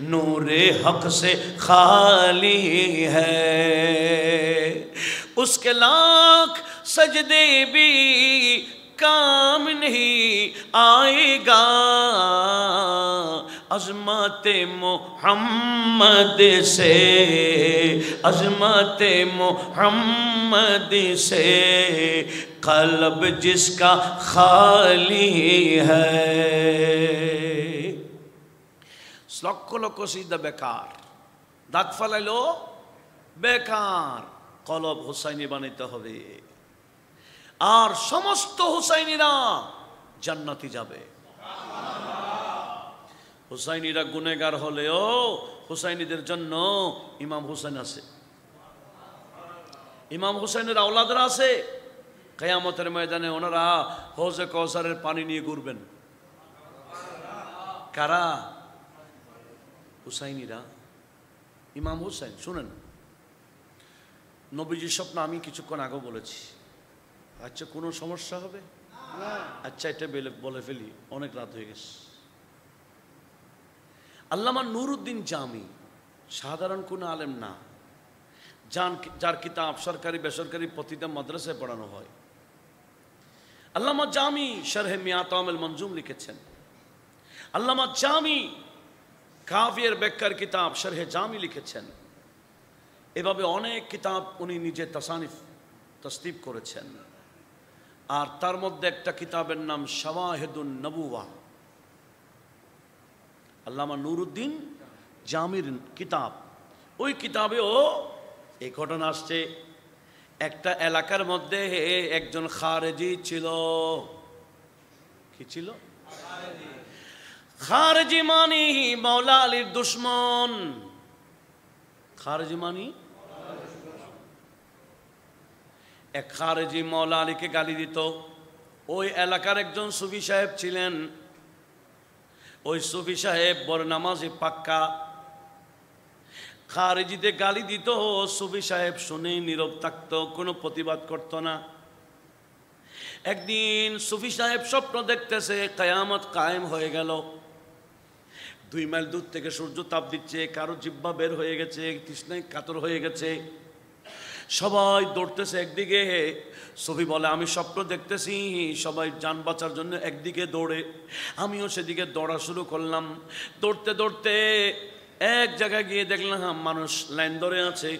नूरे हक से खाली है। उसके लाख सजदे भी काम नहीं आएगा, अज़मत मोहम्मद से, अज़मत मोहम्मद से, क़ल्ब जिसका खाली है। लक्ष लक्ष सिद्धा बेकार, दाग फालाइलो बेकार, कलब हुसैनी बानाइते होबे, আর সমস্ত হুসাইনিরা জান্নাতে যাবে। হুসাইনিরা গুনাহগার হলেও হুসাইনিদের জন্য ইমাম হুসেন আছে, ইমাম হুসেনের আওলাদরা আছে। কিয়ামতের ময়দানে ওনারা হৌজে কাউসারের পানি নিয়ে ঘুরবেন। কারা? হুসাইনিরা, ইমাম হুসেন। শুনেন, নবীজির স্বপ্ন আমি কিছুক্ষণ আগে বলেছি। আচ্ছা, কোনো সমস্যা হবে? আচ্ছা, এটা বলে ফেলি, অনেক রাত হয়ে গেছে। আল্লামা নুরউদ্দিন জামি সাধারণ কোনো আলেম না, যার কিতাব সরকারি বেসরকারি প্রতিটা মাদ্রাসায় পড়ানো হয়। আল্লামা জামি শরহে মিয়াতামিল মনজুম লিখেছেন। আল্লামা জামি কাফিয়ের ব্যাখ্যার কিতাব শরহে জামি লিখেছেন। এভাবে অনেক কিতাব উনি নিজে তাসনিফ করেছেন। আর তার মধ্যে একটা কিতাবের নাম শাওয়াহিদুন নবুওয়া, আল্লামা নুরউদ্দিন জামির কিতাব। ওই কিতাবেও এই ঘটনা আসছে। একটা এলাকার মধ্যে একজন খারেজি ছিল। কি ছিল? খারেজি মানি মাওলা আলীর দুশমন। খারেজি মানি এক খারেজি মাওলা আলীকে গালি দিত। ওই এলাকার একজন সুফি সাহেব ছিলেন। ওই সুফি সাহেব বড় নামাজি পাক্কা। খারেজিতে গালি দিত, সুফি সাহেব শুনে নীরব থাকতো, কোনো প্রতিবাদ করত না। একদিন সুফি সাহেব স্বপ্ন দেখতেছে কিয়ামত কায়েম হয়ে গেল। 2 মাইল দূর থেকে সূর্য তাপ দিচ্ছে, কারো জিহ্বা বের হয়ে গেছে, তৃষ্ণায় কাতর হয়ে গেছে, সবাই দৌড়তেছে একদিকে। সুফি বলে, আমি স্বপ্ন দেখতেছি। সবাই যান বাঁচার জন্য একদিকে দৌড়ে, আমিও সেদিকে দৌড়া শুরু করলাম। দৌড়তে দৌড়তে এক জায়গায় গিয়ে দেখলাম মানুষ লাইন ধরে আছে।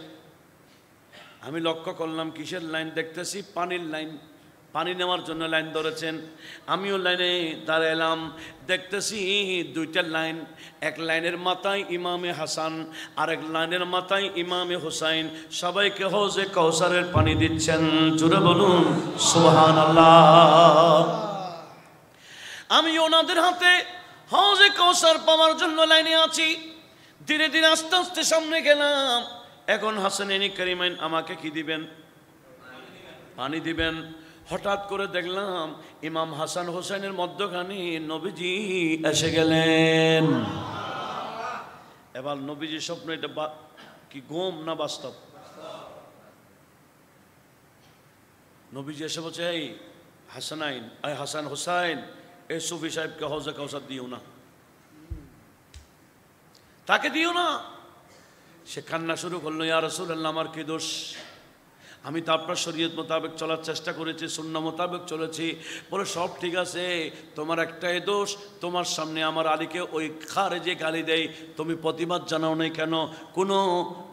আমি লক্ষ্য করলাম কিসের লাইন দেখতেছি? পানির লাইন। পানি নেওয়ার জন্য লাইন ধরেছেন। আমিও লাইনে দাঁড়ালাম। দেখতেছি 2টা লাইন, এক লাইনের মাথায় ইমামে হাসান, আরেক লাইনের মাথায় ইমামে হুসাইন। সবাইকে হৌজে কাউসারের পানি দিচ্ছেন। জোরে বলুন সুবহানাল্লাহ। আমি ওনাদের হাতে হৌজে কাউসার পাওয়ার জন্য লাইনে আছি। ধীরে ধীরে আস্তে আস্তে সামনে গেলাম। এখন হাসানাইনি কারিমাইন আমাকে কি দিবেন? পানি দিবেন। হঠাৎ করে দেখলাম ইমাম হাসান হোসেনের মধ্যখানে নবীজি এসে গেলেন। এবার নবীজির স্বপ্ন এটা কি ঘুম না বাস্তব? নবীজি এসে বলছে, এই হাসানাইন, এই হাসান হোসাইন, এই সুফি সাহেবকে হৌজে কাউসার দিও না, তাকে দিও না। সে কান্না শুরু করলো, ইয়া রাসূলুল্লাহ, আমার কি দোষ? আমি তো আপনার শরীয়ত মোতাবেক চলার চেষ্টা করেছি, সুন্নাহ মোতাবেক চলেছি। বলে সব ঠিক আছে, তোমার একটাই দোষ, তোমার সামনে আমার আলীকে ওই খারেজি গালি দেয়, তুমি প্রতিবাদ জানাও নাই কেন? কোনো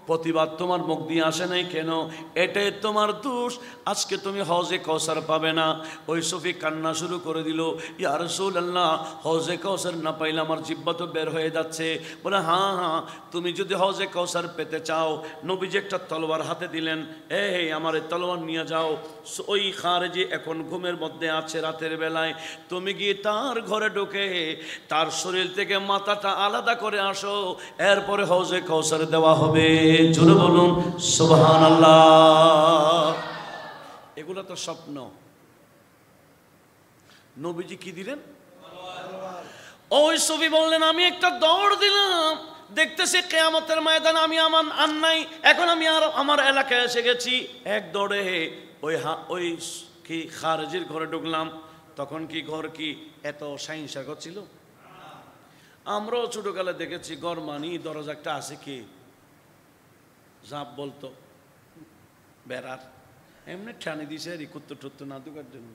প্রতিবাদ তোমার মুখ দিয়ে আসে নাই কেন? এটাই তোমার দোষ। আজকে তুমি হজে কৌসার পাবে না। ওই সুফি কান্না শুরু করে দিল, ইয়া রাসূলুল্লাহ, হজে কৌসার না পাইলে আমার জিহ্বা তো বের হয়ে যাচ্ছে। বলে হ্যাঁ হ্যাঁ, তুমি যদি হজে কৌসার পেতে চাও, নবীজি একটা তলোয়ার হাতে দিলেন, এই আমার এই তলোয়ার নিয়ে যাও। ওই খারেজি এখন ঘুমের মধ্যে আছে রাতের বেলায়, তুমি গিয়ে তার ঘরে ঢুকে তার শরীর থেকে মাথাটা আলাদা করে আসো, এরপরে হজে কৌসার দেওয়া হবে। জোরে বলুন সুবহানাল্লাহ। এগুলো তো স্বপ্ন। নবীজি কি দিলেন? ওই সুফি বললেন, আমি একটা দৌড় দিলাম, দেখতেছি কিয়ামতের ময়দানে আমি আমার আর নাই, এখন আমি আর আমার এলাকায় এসে গেছি। এক দৌড়ে ওই কি খারেজির ঘরে ঢুকলাম। তখন কি ঘর কি এত সাইন্সা ঘর ছিল? আমরাও ছোটকালে দেখেছি ঘর মানি দরজা একটা আছে কি জাপ বলতো বেড়ার, এমনি ঠানি দিছে কুত্তর টুত্তর না ঢুকার জন্য।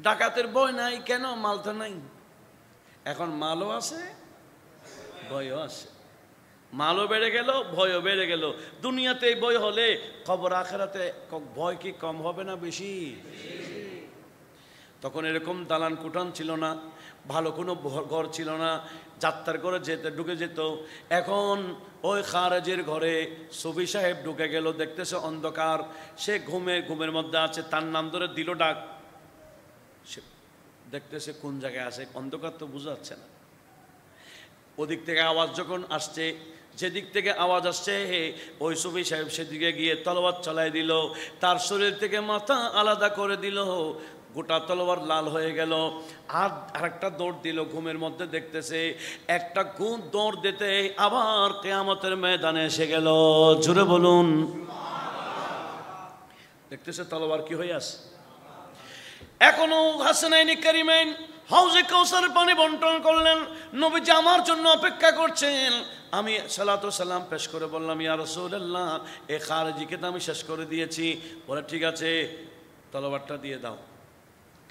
ডাকাতের ভয় নাই কেন? মাল তো নাই। এখন মালও আছে, ভয়ও আছে। মালও বেড়ে গেল, ভয়ও বেড়ে গেল। দুনিয়াতে ভয় হলে কবর আখিরাতে ভয় কি কম হবে না বেশি? তখন এরকম দালান কুটান ছিল না, ভালো কোনো ঘর ছিল না, যাত্রার ঘরে ঢুকে যেত। এখন ওই খারেজের ঘরে সুফি সাহেব ঢুকে গেল, দেখতেছে অন্ধকার, সে ঘুমের মধ্যে আছে, তার নাম ধরে দিল ডাক। সে দেখতেছে কোন জায়গায় আছে, অন্ধকার তো বোঝা যাচ্ছে না। ওদিক থেকে আওয়াজ যখন আসছে, যেদিক থেকে আওয়াজ আসছে ওই সুফি সাহেব সেদিকে গিয়ে তলোয়ার চালাই দিল, তার শরীর থেকে মাথা আলাদা করে দিল, গোটা তলোয়ার লাল হয়ে গেল। আর আরেকটা দৌড় দিল, ঘুমের মধ্যে দেখতেছে একটা দৌড় দিতে আবার কিয়ামতের ময়দানে এসে গেল। জোরে বলুন। দেখতেছে তলোয়ার কি হয়ে আছে। এখনো হাসানাইনি কারিমাইন হাউজে কাউসারের পানি বন্টন করলেন। নবীজি আমার জন্য অপেক্ষা করছেন। আমি সালাতু সালাম পেশ করে বললাম, ইয়া রাসূলুল্লাহ, এই খারেজিকে তো আমি শেষ করে দিয়েছি। বলে ঠিক আছে, তলোয়ারটা দিয়ে দাও।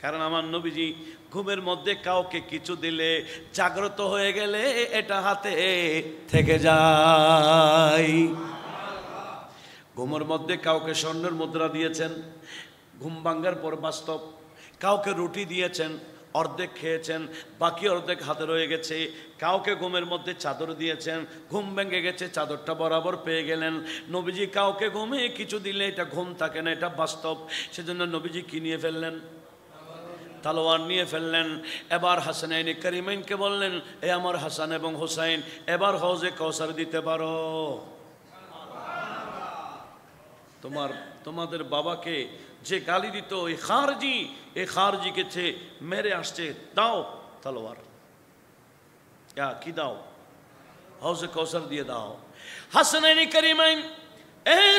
কারণ আমার নবীজি ঘুমের মধ্যে কাউকে কিছু দিলে জাগ্রত হয়ে গেলে এটা হাতে থেকে যায়। ঘুমের মধ্যে কাউকে স্বর্ণের মুদ্রা দিয়েছেন, ঘুম ভাঙ্গার পর বাস্তব। কাউকে রুটি দিয়েছেন, অর্ধেক খেয়েছেন, বাকি অর্ধেক হাতে রয়ে গেছে। কাউকে ঘুমের মধ্যে চাদর দিয়েছেন, ঘুম ভেঙে গেছে, চাদরটা বরাবর পেয়ে গেলেন। নবীজি কাউকে ঘুমে কিছু দিলে এটা ঘুম থাকে না, এটা বাস্তব। সেজন্য নবীজি কি নিয়ে ফেললেন? তলোয়ার নিয়ে ফেললেন। এবার হাসানাইন কারিমাইনকে বললেন, এ আমার হাসান এবং হুসাইন, এবার হজে কৌসার দিতে পারো। তোমাদের বাবাকে যে গালি দিত এই খারজি, এই খারজিকে মেরে আসছে, দাও তলোয়ার। কি দাও? হজে কৌসার দিয়ে দাও। হাসানাইন কারিমাইন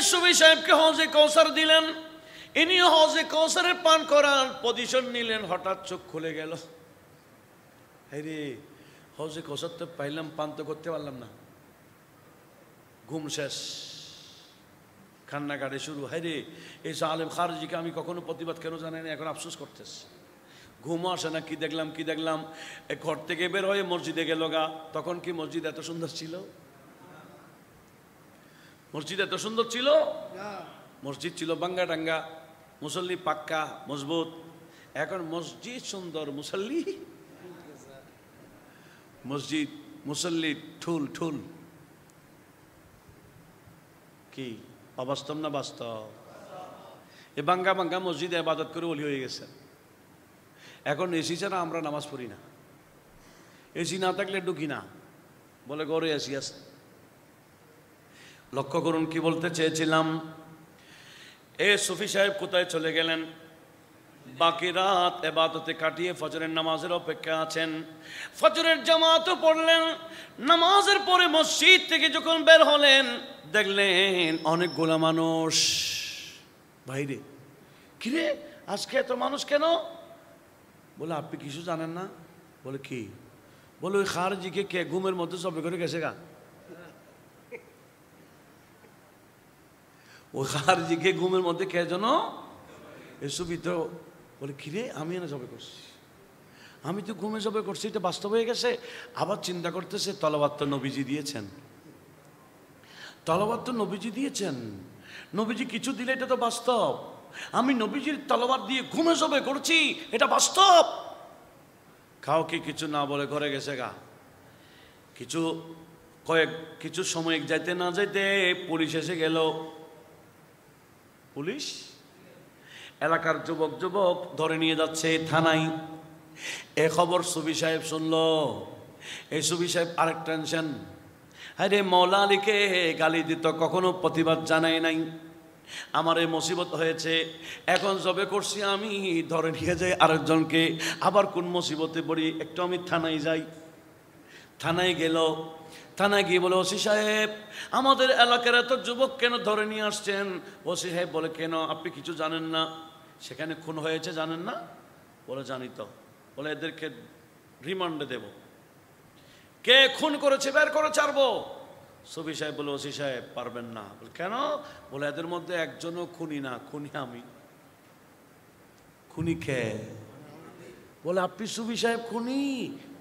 সুফি সাহেবকে হজে কৌসার দিলেন। ইনি হজে কৌসারের পান করার পজিশন নিলেন। হঠাৎ চোখ খুলে গেল, রে হজে কৌসার তো পাইলাম, পান তো করতে পারলাম না। ঘুম শেষ, কান্নাকাটি শুরু। রে এই আলেম খারজিকে আমি কখনো প্রতিবাদ কেন জানাই না, এখন আফসোস করতেছে। ঘুমও আসে না, কি দেখলাম। ঘর থেকে বের হয়ে মসজিদে গেল গা। তখন কি মসজিদ এত সুন্দর ছিল? মসজিদ এত সুন্দর ছিল? মসজিদ ছিল ভাঙ্গা টাঙ্গা, মুসল্লি পাক্কা মজবুত। এখন মসজিদ সুন্দর, মুসল্লি ঠুল ঠুল। কি অবাস্তব না বাস্তব? এ ভাঙ্গা মসজিদে ইবাদত করে ওলি হয়ে গেছে। এখন এসি ছাড়া আমরা নামাজ পড়ি না। এসি না থাকলে ঢুকি না, বলে ঘরে এসি আছে। লক্ষ্য করুন কি বলতে চেয়েছিলাম। সুফি সাহেব কোথায় চলে গেলেন? বাকি রাত ইবাদতে কাটিয়ে ফজরের নামাজের অপেক্ষা আছেন। ফজরের জামাতও পড়লেন। নামাজের পরে মসজিদ থেকে যখন বের হলেন, দেখলেন অনেকগুলা মানুষ বাইরে। কিরে আজকে এত মানুষ কেন? বলে আপনি কিছু জানেন না? বলে কি? বলে ওই খারজিকে কে ঘুমের মধ্যে জবে করে গেছে গা। ওই খারজিকে ঘুমের মধ্যে কে যেন এসব তো বলে, কিরে আমি না জবে করছি, আমি তো ঘুমে জবে করছি, এটা বাস্তব হয়ে গেছে। আবার চিন্তা করতেছে তলোয়ার তো নবীজি দিয়েছেন, তলোয়ার তো নবীজি দিয়েছেন, নবীজি কিছু দিলে এটা তো বাস্তব, আমি নবীজির তলোয়ার দিয়ে ঘুমে জবে করছি, এটা বাস্তব। কাউকে কিছু না বলে ঘরে গেছে গা। কিছু সময় যাইতে না যাইতে পুলিশ এসে গেল। পুলিশ এলাকার যুবক যুবক ধরে নিয়ে যাচ্ছে থানায়। এ খবর সুবি সাহেব শুনল। এই সুবি সাহেব আরেক টেনশন, আরে মৌলা আলীকে গালি দিত, কখনো প্রতিবাদ জানায় নাই, আমার এই মুসিবত হয়েছে, এখন জবে করছি আমি, ধরে নিয়ে যাই আরেকজনকে, আবার কোন মুসিবতে পড়ি, একটু আমি থানায় যাই। থানায় গেল। থানায় গিয়ে বলে, ওসি সাহেব আমাদের এলাকার এত যুবক কেন ধরে নিয়ে আসছেন? ওসি সাহেব বলে, কেন, আপনি কিছু জানেন না? সেখানে খুন হয়েছে জানেন না? বলে, জানি তো। বলে, এদেরকে রিমান্ডে দেব। কে খুন করেছে বের করে ছাড়বো। সুবি সাহেব বলে, ওসি সাহেব পারবেন না। বলে, কেন? বলে, এদের মধ্যে একজনও খুনি না, খুনি আমি। খুনি কে? বলে, আপনি সুবি সাহেব খুনি?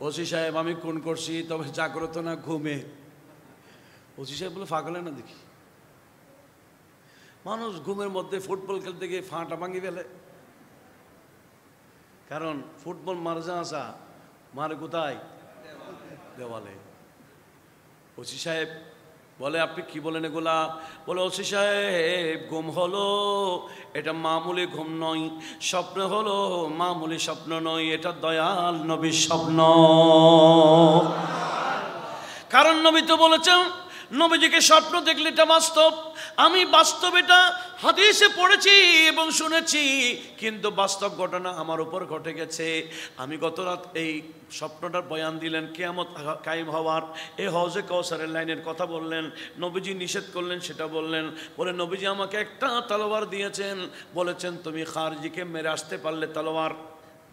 ওসি সাহেব আমি খুন করছি, তবে জাগ্রত না, ঘুমে। ওসি সাহেব বলে, পাগলে না দেখি, মানুষ ঘুমের মধ্যে ফুটবল খেলতে গিয়ে ফাঁটা ভাঙি ফেলে। কারণ ফুটবল মারে যা আসা মারে কোথায়? দেওয়ালে। ওসি সাহেব বলে, আপনি কি বলেন এগুলা? বলে, ওসি সাহেব ঘুম হলো এটা মামুলি ঘুম নয়, স্বপ্ন হলো মামুলি স্বপ্ন নয়, এটা দয়াল নবীর স্বপ্ন। কারণ নবী তো বলেছেন, নবীজিকে স্বপ্ন দেখলে এটা বাস্তব। আমি বাস্তব এটা হাদিসে পড়েছি এবং শুনেছি, কিন্তু বাস্তব ঘটনা আমার উপর ঘটে গেছে। আমি গত রাত এই স্বপ্নটার বয়ান দিলেন, কিয়ামত কায়েম হওয়ার, এই হওজে কাউসারের লাইনের কথা বললেন, নবীজি নিষেধ করলেন সেটা বললেন। বলে, নবীজি আমাকে একটা তলোয়ার দিয়েছেন, বলেছেন তুমি খারজিকে মেরে আসতে পারলে তলোয়ার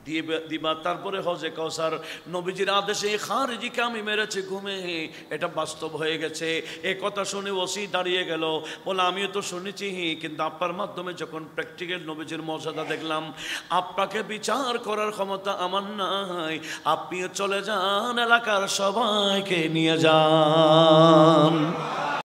দিয়ে দিবা, তারপরে হজে কাউসার। নবীজির আদেশে খারজিকে আমি মেরেছি ঘুমে, এটা বাস্তব হয়ে গেছে। এই কথা শুনে ওসি দাঁড়িয়ে গেল। বলে, আমিও তো শুনেছি, কিন্তু আপনার মাধ্যমে যখন প্র্যাকটিক্যাল নবীজির মর্যাদা দেখলাম, আপনাকে বিচার করার ক্ষমতা আমার নাই, আপনিও চলে যান, এলাকার সবাইকে নিয়ে যান।